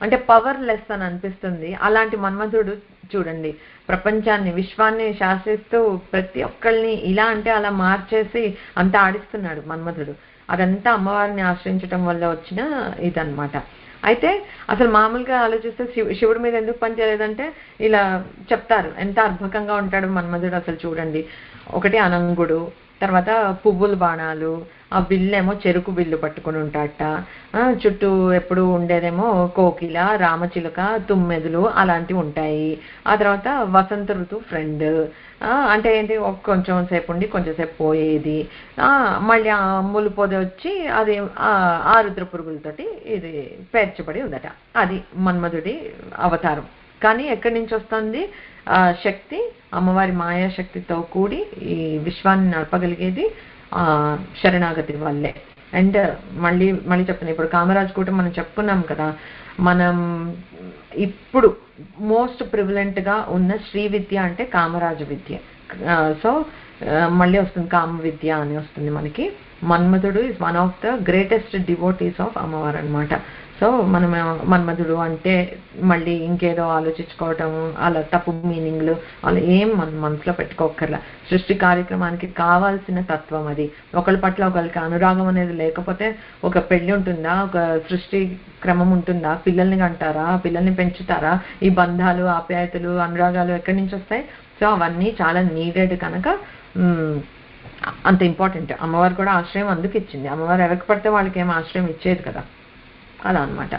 అంటే పవర్లెస్ అని అనిపిస్తుంది. అలాంటి మన్మధుడు చూడండి ప్రపంచాన్ని, విశ్వాన్ని శాసిస్తూ ప్రతి ఒక్కళ్ళని ఇలా అంటే అలా మార్చేసి అంతా ఆడిస్తున్నాడు మన్మధుడు. అదంతా అమ్మవారిని ఆశ్రయించడం వల్ల వచ్చిన ఇదన్నమాట. అయితే అసలు మామూలుగా ఆలోచిస్తే శివుడి మీద ఎందుకు పనిచేయలేదంటే ఇలా చెప్తారు, ఎంత అద్భుతంగా ఉంటాడు మన్మధుడు అసలు చూడండి. ఒకటి అనంగుడు, తర్వాత పువ్వుల బాణాలు, ఆ బిల్లేమో చెరుకు బిల్లు పట్టుకుని ఉంటాడట, చుట్టూ ఎప్పుడు ఉండేదేమో కోకిల, రామచిలుక, తుమ్మెదులు అలాంటివి ఉంటాయి. ఆ తర్వాత వసంత ఋతువు ఫ్రెండ్, అంటే ఏంటి కొంచెం సేపు ఉండి కొంచెం సేపు పోయేది. మళ్ళీ ఆ అమ్ములు పొద వచ్చి అది ఆ రుద్ర పురుగులతోటి ఇది పేర్చబడి ఉందట. అది మన్మధుడి అవతారం. కానీ ఎక్కడి నుంచి వస్తుంది శక్తి? అమ్మవారి మాయాశక్తితో కూడి ఈ విశ్వాన్ని నడపగలిగేది శరణాగతి వల్లే. అండ్ మళ్ళీ చెప్తున్నాను, ఇప్పుడు కామరాజు కూడా మనం చెప్పుకున్నాం కదా, మనం ఇప్పుడు మోస్ట్ ప్రివిలెంట్గా ఉన్న శ్రీ విద్య అంటే కామరాజు విద్య. సో మళ్ళీ వస్తుంది కామ విద్య అని వస్తుంది మనకి. Manmadhudu is one of the greatest devotees of అమ్మవారు అనమాట. సో మనం మన్మధుడు అంటే మళ్ళీ ఇంకేదో ఆలోచించుకోవటం, అలా తప్పు మీనింగ్లు అలా ఏం మన మనసులో పెట్టుకోకర్లా. సృష్టి కార్యక్రమానికి కావాల్సిన తత్వం అది. ఒకళ్ళ పట్ల ఒకరికి అనురాగం అనేది లేకపోతే ఒక పెళ్లి ఉంటుందా? ఒక సృష్టి క్రమం ఉంటుందా? పిల్లల్ని కంటారా? పిల్లల్ని పెంచుతారా? ఈ బంధాలు, ఆప్యాయతలు, అనురాగాలు ఎక్కడి నుంచి వస్తాయి? సో అవన్నీ చాలా నీడెడ్ కనుక అంత ఇంపార్టెంట్. అమ్మవారు కూడా ఆశ్రయం అందుకు ఇచ్చింది. అమ్మవారు ఎవరికి పడితే వాళ్ళకి ఏం ఆశ్రయం ఇచ్చేది కదా, అలా అనమాట.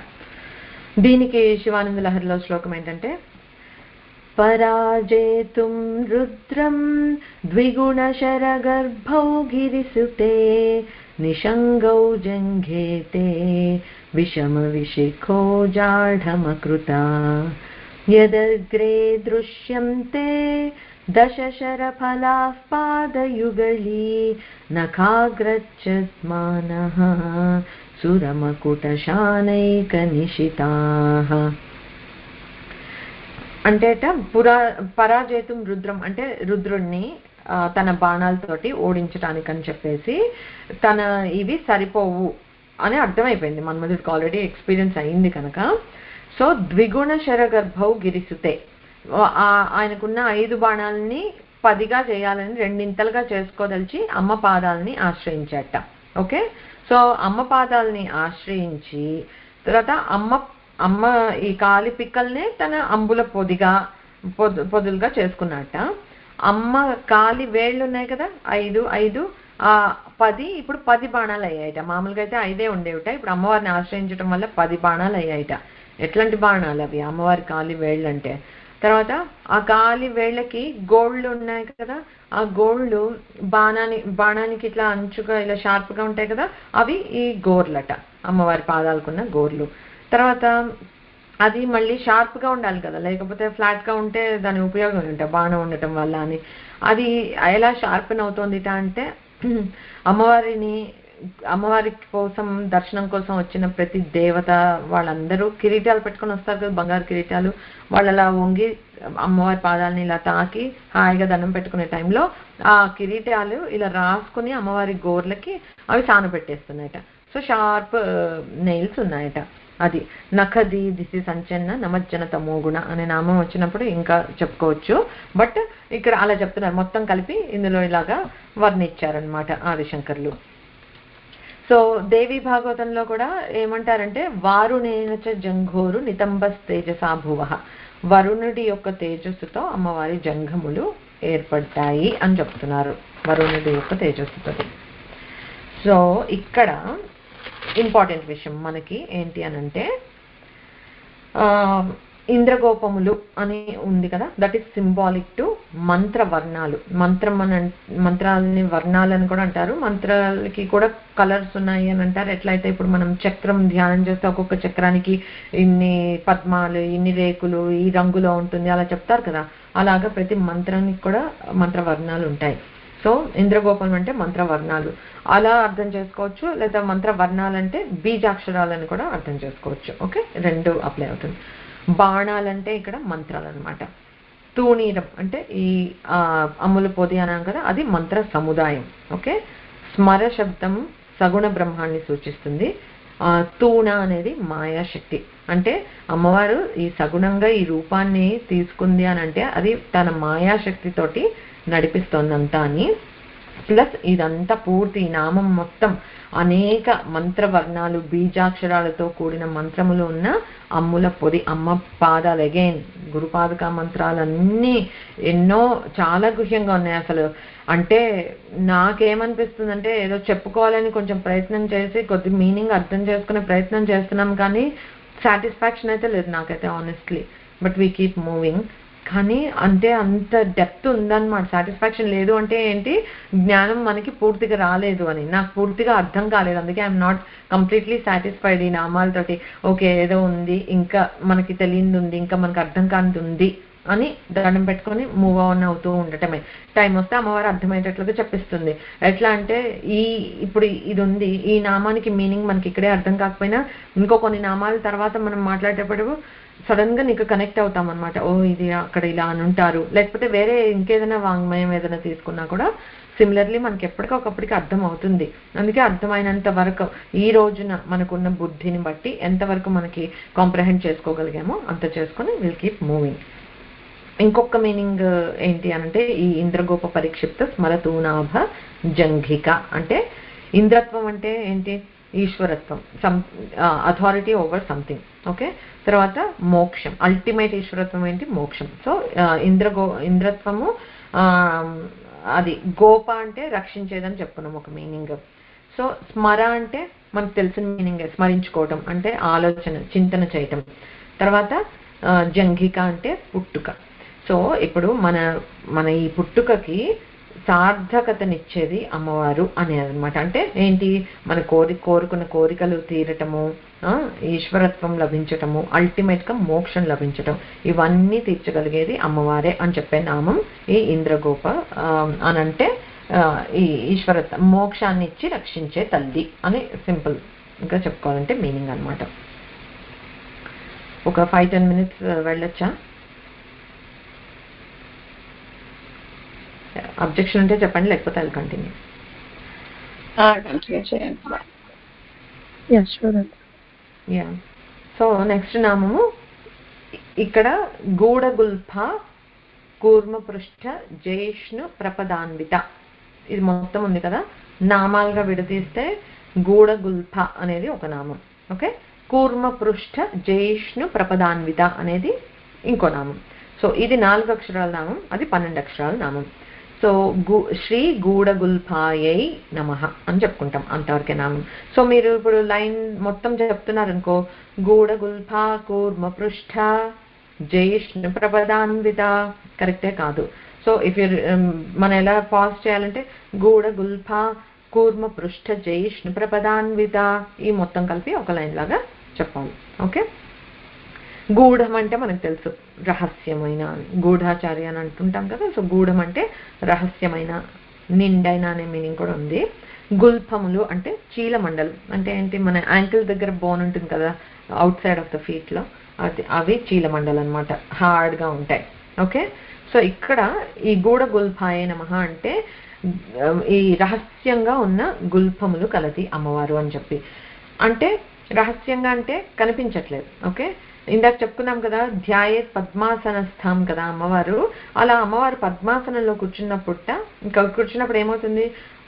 దీనికి శివానంద లహరిలో శ్లోకం ఏంటంటే, పరాజేతుం రుద్రం ద్విగుణశరగర్భౌ గిరిసుతే నిషంగౌ జంఘేతే విషమ విశిఖో జాఢమకృతా యదగ్రే దృశ్యంతే దశశరఫలాః పాదయుగళీ నఖాగ్రచ్చద్మానః సురమకుటశానైకనిశితాః. అంటే పరాజేతుం రుద్రం అంటే రుద్రుణ్ణి తన బాణాలతోటి ఓడించడానికని చెప్పేసి తన ఇవి సరిపోవు అని అర్థమైపోయింది మన్మధుడికి, ఆల్రెడీ ఎక్స్పీరియన్స్ అయింది కనుక. సో ద్విగుణ శరగర్భౌ గిరిసుతే, ఆయనకున్న 5 బాణాలని 10గా చేయాలని రెండింతలుగా చేసుకోదలిచి అమ్మ పాదాలని ఆశ్రయించాట. ఓకే, సో అమ్మ పాదాలని ఆశ్రయించి తర్వాత అమ్మ ఈ కాలి పిక్కల్నే తన అంబుల పొదులుగా చేసుకున్నట్ట. అమ్మ కాలి వేళ్ళు ఉన్నాయి కదా 5 10, ఇప్పుడు 10 బాణాలు అయ్యాయట. మామూలుగా అయితే 5 ఉండేవిట, ఇప్పుడు అమ్మవారిని ఆశ్రయించడం వల్ల 10 బాణాలు అయ్యాయట. ఎట్లాంటి బాణాలు అవి? అమ్మవారి కాలి వేళ్ళు అంటే. తర్వాత ఆ కాలి వేళ్ళకి గోళ్ళు ఉన్నాయి కదా, ఆ గోళ్ళు బాణానికి ఇట్లా అంచుగా ఇలా షార్ప్గా ఉంటాయి కదా, అవి ఈ గోర్లట, అమ్మవారి పాదాలకున్న గోర్లు. తర్వాత అది మళ్ళీ షార్ప్గా ఉండాలి కదా, లేకపోతే ఫ్లాట్గా ఉంటే దాని ఉపయోగం ఏంట బాణం ఉండటం వల్ల అని. అది ఎలా షార్పెన్ అవుతోందిట అంటే, అమ్మవారి కోసం దర్శనం కోసం వచ్చిన ప్రతి దేవత వాళ్ళందరూ కిరీటాలు పెట్టుకొని వస్తారు కదా, బంగారు కిరీటాలు. వాళ్ళు అలా వంగి అమ్మవారి పాదాలని ఇలా తాకి హాయిగా దండం పెట్టుకునే టైంలో ఆ కిరీటాలు ఇలా రాసుకుని అమ్మవారి గోర్లకి అవి సాన పెట్టేస్తున్నాయట. సో షార్ప్ నెయిల్స్ ఉన్నాయట. అది నఖది దిశి సంచన్న నమజ్జన తమోగుణ అనే నామం వచ్చినప్పుడు ఇంకా చెప్పుకోవచ్చు. బట్ ఇక్కడ అలా చెప్తున్నారు, మొత్తం కలిపి ఇందులో ఇలాగా వర్ణించారనమాట ఆదిశంకర్లు. సో దేవి భాగవతంలో కూడా ఏమంటారంటే, వారుణేనచ జంఘోరు నితంబస్తేజసా భువః, వరుణుడి యొక్క తేజస్సుతో అమ్మవారి జంఘములు ఏర్పడతాయి అని చెప్తున్నారు, వరుణుడి యొక్క తేజస్సుతో. సో ఇక్కడ ఇంపార్టెంట్ విషయం మనకి ఏంటి అనంటే, ఇంద్రగోపములు అని ఉంది కదా, దట్ ఈస్ సింబాలిక్ టు మంత్ర వర్ణాలు. మంత్రాలని వర్ణాలని కూడా అంటారు, మంత్రాలకి కూడా కలర్స్ ఉన్నాయి అని అంటారు. ఎట్లయితే ఇప్పుడు మనం చక్రం ధ్యానం చేస్తే ఒక్కొక్క చక్రానికి ఇన్ని పద్మాలు, ఇన్ని రేకులు, ఈ రంగులో ఉంటుంది అలా చెప్తారు కదా, అలాగా ప్రతి మంత్రానికి కూడా మంత్ర వర్ణాలు ఉంటాయి. సో ఇంద్రగోపం అంటే మంత్రవర్ణాలు అలా అర్థం చేసుకోవచ్చు, లేదా మంత్రవర్ణాలంటే బీజాక్షరాలని కూడా అర్థం చేసుకోవచ్చు. ఓకే, రెండు అప్లై అవుతుంది. బాణాలంటే ఇక్కడ మంత్రాలు అనమాట. తూణీరం అంటే ఈ అమ్ముల పొది అన్నాం కదా, అది మంత్ర సముదాయం. ఓకే, స్మర శబ్దం సగుణ బ్రహ్మాన్ని సూచిస్తుంది. తూణ అనేది మాయాశక్తి, అంటే అమ్మవారు ఈ సగుణంగా ఈ రూపాన్ని తీసుకుంది అని అంటే అది తన మాయాశక్తితోటి నడిపిస్తోందంతా అని. ప్లస్ ఇదంతా పూర్తి నామం మొత్తం అనేక మంత్రవర్ణాలు బీజాక్షరాలతో కూడిన మంత్రములు ఉన్న అమ్ముల పొది, అమ్మ పాదాలు. అగైన్ గురుపాదుక మంత్రాలన్నీ ఎన్నో చాలా గుహ్యంగా ఉన్నాయి అసలు. అంటే నాకేమనిపిస్తుందంటే ఏదో చెప్పుకోవాలని కొంచెం ప్రయత్నం చేసి కొద్ది మీనింగ్ అర్థం చేసుకునే ప్రయత్నం చేస్తున్నాం, కానీ సాటిస్ఫాక్షన్ అయితే లేదు నాకైతే honestly. But we keep moving. కానీ అంటే అంత డెప్త్ ఉందన్నమాట. సాటిస్ఫాక్షన్ లేదు అంటే ఏంటి, జ్ఞానం మనకి పూర్తిగా రాలేదు అని, నాకు పూర్తిగా అర్థం కాలేదు. అందుకే ఐఎమ్ నాట్ కంప్లీట్లీ సాటిస్ఫైడ్ ఈ నామాలతోటి. ఓకే ఏదో ఉంది, ఇంకా మనకి తెలియదు ఉంది, ఇంకా మనకి అర్థం కానిది ఉంది అని దండం పెట్టుకొని మూవ్ ఆన్ అవుతూ ఉండటమే. టైం వస్తే అమ్మవారు అర్థమయ్యేటట్లుగా చెప్పిస్తుంది. ఎట్లా అంటే ఇప్పుడు ఇది ఉంది, ఈ నామానికి మీనింగ్ మనకి ఇక్కడే అర్థం కాకపోయినా ఇంకో కొన్ని నామాల తర్వాత మనం మాట్లాడేటప్పుడు సడన్ గా నీకు కనెక్ట్ అవుతాం అనమాట. ఓ ఇది అక్కడ ఇలా అని ఉంటారు, లేకపోతే వేరే ఇంకేదైనా వాంగ్మయం ఏదైనా తీసుకున్నా కూడా సిమిలర్లీ మనకి ఎప్పటికొకప్పటికి అర్థం అవుతుంది. అందుకే అర్థమైనంత వరకు ఈ రోజున మనకున్న బుద్ధిని బట్టి ఎంతవరకు మనకి కాంప్రహెండ్ చేసుకోగలిగామో అంత చేసుకొని విల్ కీప్ మూవింగ్. ఇంకొక మీనింగ్ ఏంటి అనంటే ఈ ఇంద్రగోప పరిక్షిప్త స్మరతూనాభ జంఘిక అంటే ఇంద్రత్వం అంటే ఏంటి, ఈశ్వరత్వం, అథారిటీ ఓవర్ సంథింగ్. ఓకే, తర్వాత మోక్షం, అల్టిమేట్ ఈశ్వరత్వం ఏంటి, మోక్షం. సో ఇంద్రత్వము అది గోప అంటే రక్షించేదని చెప్పుకున్నాం ఒక మీనింగ్. సో స్మర అంటే మనకు తెలిసిన మీనింగ్ స్మరించుకోవటం అంటే ఆలోచన చింతన చేయటం. తర్వాత జంఘిక అంటే పుట్టుక. సో ఇప్పుడు మన ఈ పుట్టుకకి సార్థకతనిచ్చేది అమ్మవారు అనేది అనమాట. అంటే ఏంటి, మన కోరుకున్న కోరికలు తీరటము, ఈశ్వరత్వం లభించటము, అల్టిమేట్ గా మోక్షం లభించటం, ఇవన్నీ తీర్చగలిగేది అమ్మవారే అని చెప్పే నామం ఈ ఇంద్రగోప అనంటే ఈ ఈశ్వరత్వం మోక్షాన్ని ఇచ్చి రక్షించే తల్లి అని సింపుల్ ఇంకా చెప్పుకోవాలంటే మీనింగ్ అనమాట. ఒక 5-10 minutes వెళ్ళొచ్చా? అబ్జెక్షన్ ఉంటే చెప్పండి, లేకపోతే అది కంటిన్యూ. సో నెక్స్ట్ నామము ఇక్కడ గూఢగుల్ఫ కూర్మపృష్ఠ జైష్ణు ప్రపదాన్విత. ఇది మొత్తం ఉంది కదా, నామాలుగా విడదీస్తే గూఢగుల్ఫ అనేది ఒక నామం. ఓకే, కూర్మపృష్ఠ జైష్ణు ప్రపదాన్విత అనేది ఇంకో నామం. సో ఇది 4 అక్షరాల నామం, అది 12 అక్షరాల నామం. సో శ్రీ గూఢగుల్ఫాయై నమః అని చెప్పుకుంటాం, అంతవరకే నామం. సో మీరు ఇప్పుడు లైన్ మొత్తం చెప్తున్నారనుకో, గూఢగుల్ఫ కూర్మపృష్ఠ జైష్ణు ప్రపదాన్విత, కరెక్టే కాదు. సో ఇఫ్ యూ మనం ఎలా పాజ్ చేయాలంటే గూఢగుల్ఫ కూర్మపృష్ఠ జైష్ణు ప్రపదాన్విత, ఈ మొత్తం కలిపి ఒక లైన్ లాగా చెప్పాలి. ఓకే, గూఢం అంటే మనకు తెలుసు రహస్యమైన, గూఢాచార్య అని అంటుంటాం కదా. సో గూఢం అంటే రహస్యమైన, నిండైన అనే మీనింగ్ కూడా ఉంది. గుల్ఫములు అంటే చీలమండలు అంటే ఏంటి, మన యాంకిల్ దగ్గర బోన్ ఉంటుంది కదా out side of the feet లో, అవి చీలమండలు అనమాట, హార్డ్ గా ఉంటాయి. ఓకే, సో ఇక్కడ ఈ గూఢగుల్ఫాయ నమః అంటే ఈ రహస్యంగా ఉన్న గుల్ఫములు కలది అమ్మవారు అని చెప్పి. అంటే రహస్యంగా అంటే కనిపించట్లేదు. ఓకే, ఇందాక చెప్పుకున్నాం కదా ధ్యాయేత్ పద్మాసనస్థం కదా అమ్మవారు. అలా అమ్మవారు పద్మాసనంలో కూర్చున్నప్పుడు ఏమవుతుంది,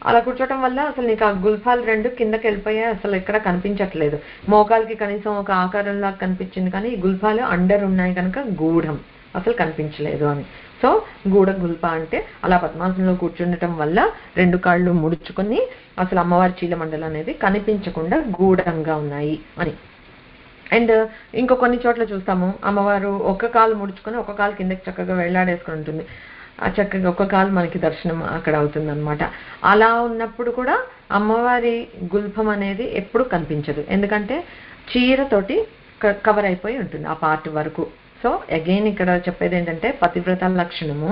అలా కూర్చోవటం వల్ల అసలు నీకు ఆ గుల్ఫాలు 2 కిందకి వెళ్ళిపోయాయి, అసలు ఎక్కడ కనిపించట్లేదు. మోకాలకి కనీసం ఒక ఆకారంలా కనిపించింది, కానీ ఈ గుల్ఫాలు అండర్ ఉన్నాయి కనుక గూఢం, అసలు కనిపించలేదు అని. సో గూఢగుల్ఫ అంటే అలా పద్మాసనంలో కూర్చుండటం వల్ల 2 కాళ్ళు ముడుచుకొని అసలు అమ్మవారి చీలమండలం అనేది కనిపించకుండా గూఢంగా ఉన్నాయి అని. అండ్ ఇంకో కొన్ని చోట్ల చూస్తాము అమ్మవారు ఒక కాలు ముడుచుకొని ఒక కాలు కిందకి చక్కగా వెళ్ళాడేసుకుని ఉంటుంది, ఆ చక్కగా ఒక కాలు మనకి దర్శనం అక్కడ అవుతుంది అనమాట. అలా ఉన్నప్పుడు కూడా అమ్మవారి గుల్ఫం అనేది ఎప్పుడు కనిపించదు, ఎందుకంటే చీరతోటి కవర్ అయిపోయి ఉంటుంది ఆ పార్ట్ వరకు. సో అగైన్ ఇక్కడ చెప్పేది ఏంటంటే పతివ్రత లక్షణము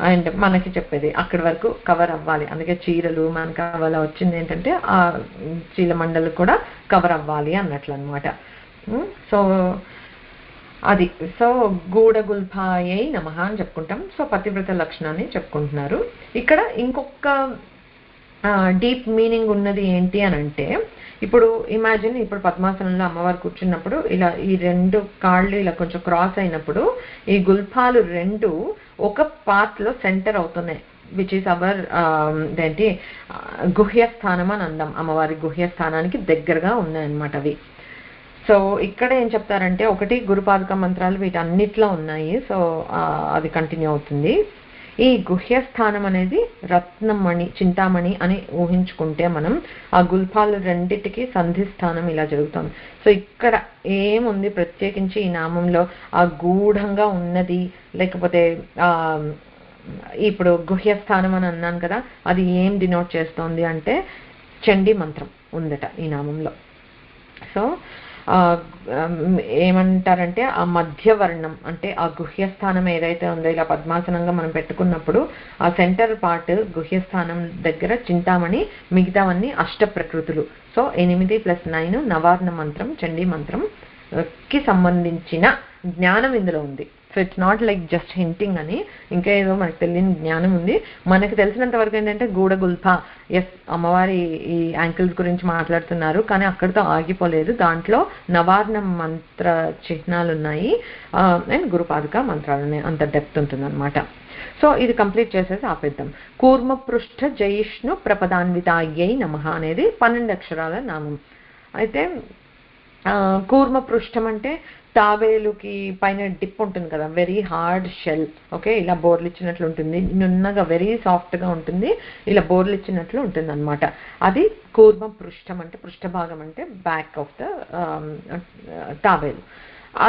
అండ్ మనకి చెప్పేది అక్కడి వరకు కవర్ అవ్వాలి. అందుకే చీరలు మనకు అలా వచ్చింది ఏంటంటే ఆ చీల మండలు కూడా కవర్ అవ్వాలి అన్నట్లు అనమాట. సో అది సో గూఢగుల్ఫాయై నమః అని చెప్పుకుంటాం. సో పతివ్రత లక్షణాన్ని చెప్పుకుంటున్నారు. ఇక్కడ ఇంకొక డీప్ మీనింగ్ ఉన్నది ఏంటి అని అంటే, ఇప్పుడు ఇమాజిన్ ఇప్పుడు పద్మాసనంలో అమ్మవారు కూర్చున్నప్పుడు ఇలా ఈ 2 కాళ్ళు ఇలా కొంచెం క్రాస్ అయినప్పుడు ఈ గుల్ఫాలు 2 ఒక పార్ట్ లో సెంటర్ అవుతున్నాయి, విచ్ ఈస్ అవర్ ఏంటి గుహ్యస్థానం అని అందాం. అమ్మవారి గుహ్యస్థానానికి దగ్గరగా ఉన్నాయన్నమాట అవి. సో ఇక్కడ ఏం చెప్తారంటే ఒకటి గురుపాదుక మంత్రాలు వీటన్నిట్లో ఉన్నాయి. సో అది కంటిన్యూ అవుతుంది. ఈ గుహ్యస్థానం అనేది రత్నమణి చింతామణి అని ఊహించుకుంటే మనం ఆ గుల్ఫాలు రెండిటికి సంధిస్థానం ఇలా జరుగుతుంది. సో ఇక్కడ ఏముంది ప్రత్యేకించి ఈ నామంలో ఆ గూఢంగా ఉన్నది, లేకపోతే ఇప్పుడు గుహ్యస్థానం అని అన్నాను కదా, అది ఏం డినోట్ చేస్తోంది అంటే చండీ మంత్రం ఉందట ఈ నామంలో. సో ఏమంటారంటే ఆ మధ్యవర్ణం అంటే ఆ గుహ్యస్థానం ఏదైతే ఉందో ఇలా పద్మాసనంగా మనం పెట్టుకున్నప్పుడు ఆ సెంటర్ పార్ట్ గుహ్యస్థానం దగ్గర చింతామణి, మిగతావన్నీ అష్ట ప్రకృతులు. సో 8+9 నవార్ణ మంత్రం చండీ మంత్రం కి సంబంధించిన జ్ఞానం ఇందులో ఉంది. So it's not like just hinting అని ఇంకా ఏదో మనకు తెలియని జ్ఞానం ఉంది. మనకు తెలిసినంత వరకు ఏంటంటే గూఢగుల్ఫ, ఎస్ అమ్మవారి ఈ యాంకిల్స్ గురించి మాట్లాడుతున్నారు, కానీ అక్కడితో ఆగిపోలేదు. దాంట్లో నవార్ణ మంత్ర చిహ్నాలు ఉన్నాయి అండ్ గురుపాదుక మంత్రాలు ఉన్నాయి. అంత డెప్త్ ఉంటుంది అనమాట. సో ఇది కంప్లీట్ చేసేసి ఆపేద్దాం. కూర్మపృష్ఠ జయిష్ణు ప్రపదాన్వితాయై నమః అనేది 12 అక్షరాల నామం. అయితే కూర్మపృష్ఠం అంటే తాబేలుకి పైన డిప్ ఉంటుంది కదా, వెరీ హార్డ్ షెల్. ఓకే, ఇలా బోర్లు ఇచ్చినట్లు ఉంటుంది, నున్నగా వెరీ సాఫ్ట్గా ఉంటుంది, ఇలా బోర్లు ఇచ్చినట్లు ఉంటుంది అనమాట. అది కూర్మ పృష్ఠం అంటే పృష్ఠభాగం అంటే బ్యాక్ ఆఫ్ ద తాబేలు.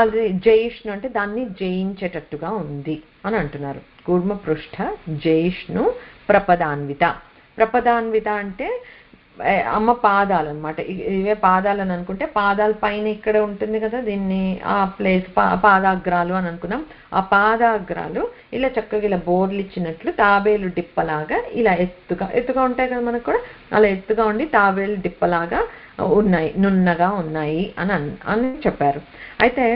అది జయిష్ణు అంటే దాన్ని జయించేటట్టుగా ఉంది అని అంటున్నారు. కూర్మ పృష్ఠ జయిష్ణు ప్రపదాన్విత. ప్రపదాన్విత అంటే అమ్మ పాదాలు అనమాట. ఇవే పాదాలని అనుకుంటే పాదాల పైన ఇక్కడ ఉంటుంది కదా, దీన్ని ఆ ప్లేస్ పాదాగ్రాలు అని అనుకున్నాం. ఆ పాదాగ్రాలు ఇలా చక్కగా ఇలా బోర్లు ఇచ్చినట్లు తాబేలు డిప్పలాగా ఇలా ఎత్తుగా ఉంటాయి కదా మనకు కూడా, అలా ఎత్తుగా ఉండి తాబేలు డిప్పలాగా ఉన్నాయి, నున్నగా ఉన్నాయి అని చెప్పారు. అయితే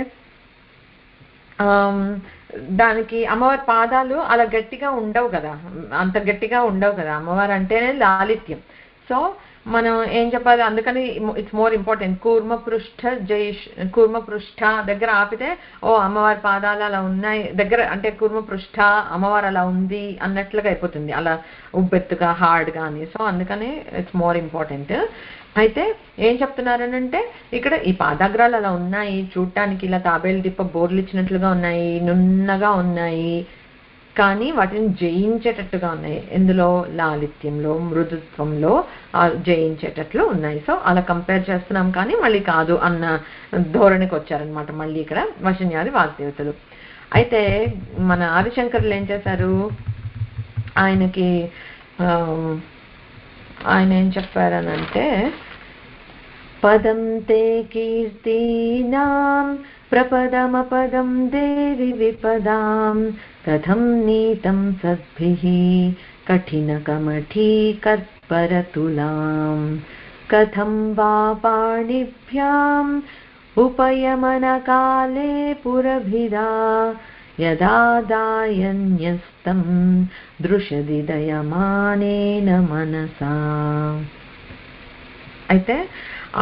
దానికి అమ్మవారి పాదాలు అలా గట్టిగా ఉండవు కదా, అంత గట్టిగా ఉండవు కదా. అమ్మవారు అంటేనే లాలిత్యం. సో మనం ఏం చెప్పాలి, అందుకని ఇట్స్ మోర్ ఇంపార్టెంట్. కూర్మపృష్ఠ దగ్గర ఆపితే ఓ అమ్మవారి పాదాలు అలా ఉన్నాయి దగ్గర అంటే కూర్మపృష్ఠ అమ్మవారు అలా ఉంది అన్నట్లుగా అయిపోతుంది, అలా ఉబ్బెత్తుగా హార్డ్గా అని. సో అందుకని ఇట్స్ మోర్ ఇంపార్టెంట్. అయితే ఏం చెప్తున్నారనంటే ఇక్కడ ఈ పాదాగ్రాలు అలా ఉన్నాయి, చూడటానికి ఇలా తాబేలు డిప్ప బోర్లు ఇచ్చినట్లుగా ఉన్నాయి, నున్నగా ఉన్నాయి, కానీ వాటిని జయించేటట్టుగా ఉన్నాయి. ఎందులో లాలిత్యంలో మృదుత్వంలో జయించేటట్లు ఉన్నాయి. సో అలా కంపేర్ చేస్తున్నాం కానీ మళ్ళీ కాదు అన్న ధోరణికి వచ్చారనమాట మళ్ళీ ఇక్కడ వశన్యాది వాగ్దేవతలు. అయితే మన ఆదిశంకరులు ఏం చేశారు, ఆయన ఏం చెప్పారనంటే పదం తే కీర్తీనాం ప్రపదమపదం దేవి విపదాం కథం నీతం సద్భిః కఠినకమఠీ కర్పరతులాం కథం వా పాణిభ్యాం ఉపయమనకాలే పురభిదా యదా దాయన్యస్తం దృశది దయమానేన మనసా. అయితే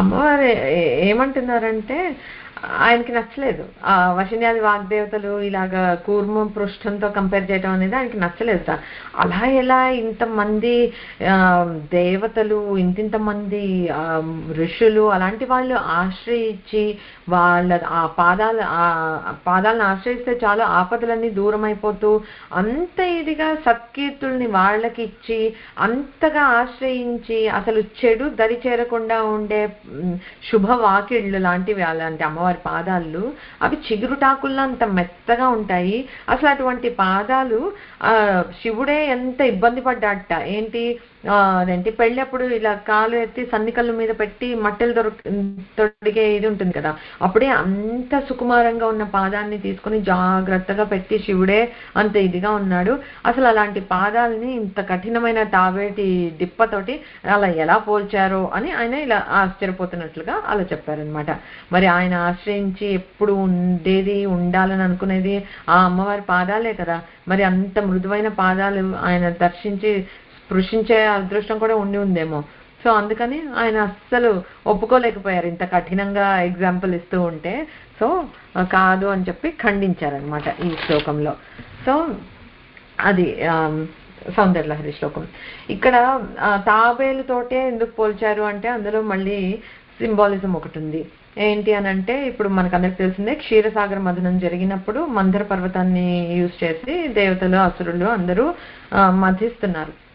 అమ్మవారు ఏమంటున్నారంటే ఆయనకి నచ్చలేదు ఆ వశన్యాది వాగ్దేవతలు ఇలాగా కూర్మ పృష్ఠంతో కంపేర్ చేయడం అనేది ఆయనకి నచ్చలేదు. అలా ఎలా ఇంతమంది దేవతలు ఇంతింతమంది ఋషులు అలాంటి వాళ్ళు ఆశ్రయించి వాళ్ళ ఆ పాదాలను ఆశ్రయిస్తే చాలు ఆపదలన్నీ దూరం అయిపోతూ అంత ఇదిగా సత్కీర్తుల్ని వాళ్ళకి ఇచ్చి అంతగా ఆశ్రయించి అసలు చెడు దరి చేరకుండా ఉండే శుభవాకిళ్ళు లాంటివి అలాంటి అమ్మవారి పాదాలు అవి చిగురుటాకుల్లో అంత మెత్తగా ఉంటాయి. అసలు అటువంటి పాదాలు శివుడే ఎంత ఇబ్బంది పడ్డాట ఏంటి అదేంటి పెళ్ళప్పుడు ఇలా కాలు ఎత్తి సన్నికల్లు మీద పెట్టి మట్టెలు తొడిగే ఇది ఉంటుంది కదా, అప్పుడే అంత సుకుమారంగా ఉన్న పాదాన్ని తీసుకుని జాగ్రత్తగా పెట్టి శివుడే అంత ఇదిగా ఉన్నాడు. అసలు అలాంటి పాదాలని ఇంత కఠినమైన తావేటి డిప్పతోటి అలా ఎలా పోల్చారో అని ఆయన ఇలా ఆశ్చర్యపోతున్నట్లుగా అలా చెప్పారనమాట. మరి ఆయన ఆశ్రయించి ఎప్పుడు ఉండేది ఉండాలని అనుకునేది ఆ అమ్మవారి పాదాలే కదా. మరి అంత మృదువైన పాదాలు ఆయన దర్శించి స్పృశించే అదృష్టం కూడా ఉందేమో. సో అందుకని ఆయన అస్సలు ఒప్పుకోలేకపోయారు ఇంత కఠినంగా ఎగ్జాంపుల్ ఇస్తూ ఉంటే. సో కాదు అని చెప్పి ఖండించారనమాట ఈ శ్లోకంలో. సో అది సౌందర్యలహరి శ్లోకం. ఇక్కడ తాబేలుతోటే ఎందుకు పోల్చారు అంటే అందులో మళ్ళీ సింబాలిజం ఒకటి ఉంది. ఏంటి అని అంటే ఇప్పుడు మనకందరికి తెలిసిందే క్షీరసాగర మథనం జరిగినప్పుడు మందర పర్వతాన్ని యూజ్ చేసి దేవతలు అసురులు అందరూ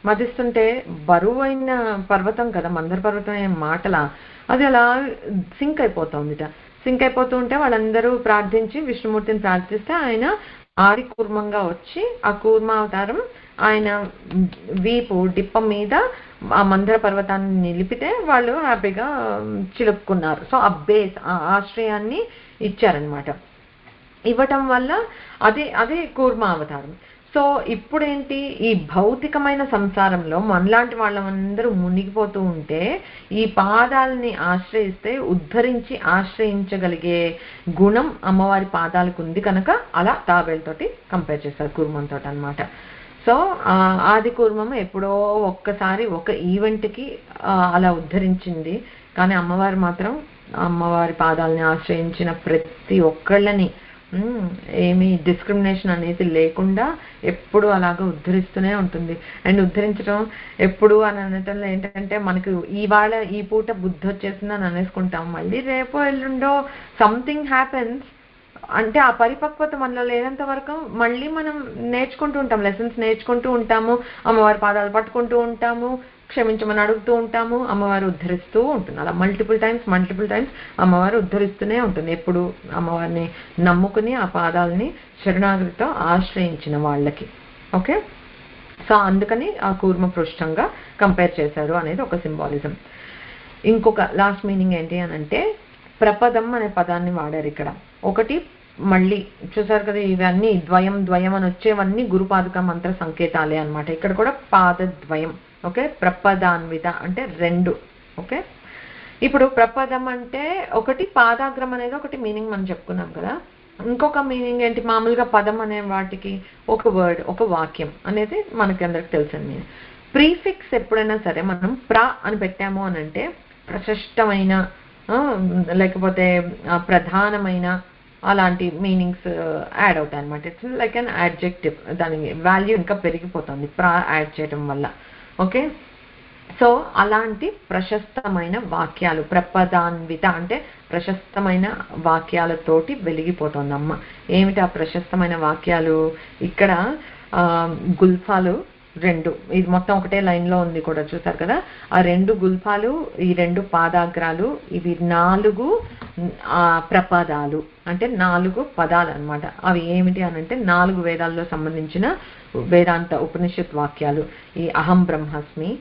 మధిస్తుంటే బరువైన పర్వతం కదా మందర పర్వతం, ఏం మాటలా, అది అలా సింక్ అయిపోతూ ఉంటే వాళ్ళందరూ ప్రార్థించి విష్ణుమూర్తిని ప్రార్థిస్తే ఆయన ఆది కూర్మంగా వచ్చి ఆ కూర్మావతారం ఆయన వీపు డిప్ప మీద ఆ మందర పర్వతాన్ని నిలిపితే వాళ్ళు హ్యాపీగా చిలుపుకున్నారు. సో ఆ బేస్ ఆ ఆశ్రయాన్ని ఇచ్చారనమాట. ఇవ్వటం వల్ల అదే కూర్మ అవతారం. సో ఇప్పుడేంటి, ఈ భౌతికమైన సంసారంలో మనలాంటి వాళ్ళందరూ మునిగిపోతూ ఉంటే ఈ పాదాలని ఆశ్రయిస్తే ఉద్ధరించి ఆశ్రయించగలిగే గుణం అమ్మవారి పాదాలకు ఉంది కనుక అలా తాబేలుతోటి కంపేర్ చేస్తారు కూర్మంతో అనమాట. సో ఆది కూర్మం ఎప్పుడో ఒక్కసారి ఒక ఈవెంట్కి అలా ఉద్ధరించింది, కానీ అమ్మవారు మాత్రం అమ్మవారి పాదాలని ఆశ్రయించిన ప్రతి ఒక్కళ్ళని ఏమీ డిస్క్రిమినేషన్ అనేది లేకుండా ఎప్పుడు అలాగా ఉద్ధరిస్తూనే ఉంటుంది. అండ్ ఉద్ధరించడం ఎప్పుడు అని అనటంలో ఏంటంటే మనకు ఇవాళ ఈ పూట బుద్ధి వచ్చేసింది అని అనేసుకుంటాం, మళ్ళీ రేపో ఎల్లుండో సంథింగ్ హ్యాపెన్స్ అంటే ఆ పరిపక్వత మనలో లేనంత వరకు మళ్ళీ మనం నేర్చుకుంటూ ఉంటాం, లెసన్స్ నేర్చుకుంటూ ఉంటాము, అమ్మవారి పాదాలు పట్టుకుంటూ ఉంటాము, క్షమించమని అడుగుతూ ఉంటాము, అమ్మవారు ఉద్ధరిస్తూ ఉంటుంది. అలా మల్టిపుల్ టైమ్స్ అమ్మవారు ఉద్ధరిస్తూనే ఉంటుంది ఎప్పుడు అమ్మవారిని నమ్ముకుని ఆ పాదాలని శరణాగతితో ఆశ్రయించిన వాళ్ళకి. ఓకే, సో అందుకని ఆ కూర్మ పృష్ఠంగా కంపేర్ చేశారు అనేది ఒక సింబాలిజం. ఇంకొక లాస్ట్ మీనింగ్ ఏంటి అని అంటే ప్రపదం అనే పదాన్ని వాడారు ఇక్కడ. ఒకటి మళ్ళీ చూసారు కదా, ఇవన్నీ ద్వయం అని వచ్చేవన్నీ గురుపాదుక మంత్ర సంకేతాలే అనమాట. ఇక్కడ కూడా పాదద్వయం. ఓకే, ప్రపదాన్విత అంటే రెండు. ఓకే, ఇప్పుడు ప్రపదం అంటే ఒకటి పాదాగ్రం అనేది ఒకటి మీనింగ్ మనం చెప్పుకున్నాం కదా. ఇంకొక మీనింగ్ ఏంటి, మామూలుగా పదం అనే వాటికి ఒక వర్డ్ ఒక వాక్యం అనేది మనకి అందరికి తెలిసిన మీనింగ్. ప్రీఫిక్స్ ఎప్పుడైనా సరే మనం అని పెట్టాము అని అంటే ప్రశస్తమైన లేకపోతే ప్రధానమైన అలాంటి మీనింగ్స్ యాడ్ అవుతాయి అనమాట. ఇట్స్ లైక్ అన్ యాడ్జెక్టివ్, దాని వాల్యూ ఇంకా పెరిగిపోతుంది యాడ్ చేయడం వల్ల. ఓకే, సో అలాంటి ప్రశస్తమైన వాక్యాలు, ప్రపదాన్విత అంటే ప్రశస్తమైన వాక్యాలతోటి వెలిగిపోతుంది అమ్మ. ఏమిటి ఆ ప్రశస్తమైన వాక్యాలు, ఇక్కడ గుల్ఫాలు రెండు, ఇది మొత్తం ఒకటే లైన్లో ఉంది కూడా చూసారు కదా. ఆ రెండు గుల్ఫాలు, ఈ రెండు పాదాగ్రాలు, ఇవి 4 ప్రపదాలు అంటే 4 పదాలు అనమాట. అవి ఏమిటి అని అంటే 4 వేదాల్లో సంబంధించిన వేదాంత ఉపనిషత్ వాక్యాలు. ఈ అహం బ్రహ్మస్మి,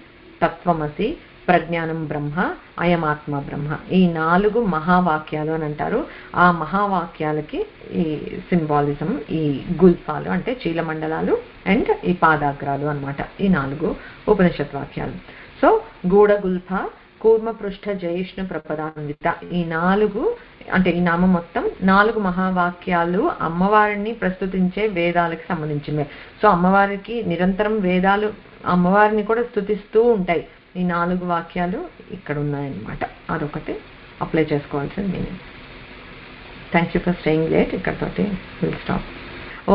తత్వమసి, ప్రజ్ఞానం బ్రహ్మ, అయమాత్మ బ్రహ్మ, ఈ 4 మహావాక్యాలు అని అంటారు. ఆ మహావాక్యాలకి ఈ సింబాలిజం ఈ గుల్ఫాలు అంటే చీలమండలాలు అండ్ ఈ పాదాగ్రాలు అనమాట, ఈ 4 ఉపనిషత్ వాక్యాలు. సో గూఢగుల్ఫ, కూర్మపృష్ఠ, జయిష్ణు, ప్రపదాన్విత, ఈ 4 అంటే ఈ నామం మొత్తం 4 మహావాక్యాలు అమ్మవారిని ప్రస్తుతించే వేదాలకి సంబంధించినవి. సో అమ్మవారికి నిరంతరం వేదాలు అమ్మవారిని కూడా స్తుతిస్తూ ఉంటాయి. ఈ 4 వాక్యాలు ఇక్కడ ఉన్నాయన్నమాట. అదొకటి అప్లై చేసుకోవాల్సిన meaning. Thank you for staying late. ఇక్కడతోటి విల్ స్టాప్.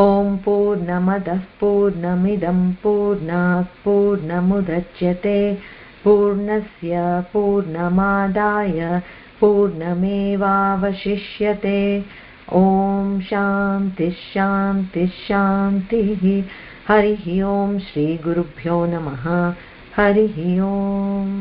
ఓం పూర్ణమదః పూర్ణమిదం పూర్ణాత్ పూర్ణముదచ్యతే పూర్ణస్య పూర్ణమాదాయ పూర్ణమేవావశిష్యతే. ఓం శాంతి శాంతి శాంతి. హరి ఓం. శ్రీ గురుభ్యో నమః. హరి ఓం.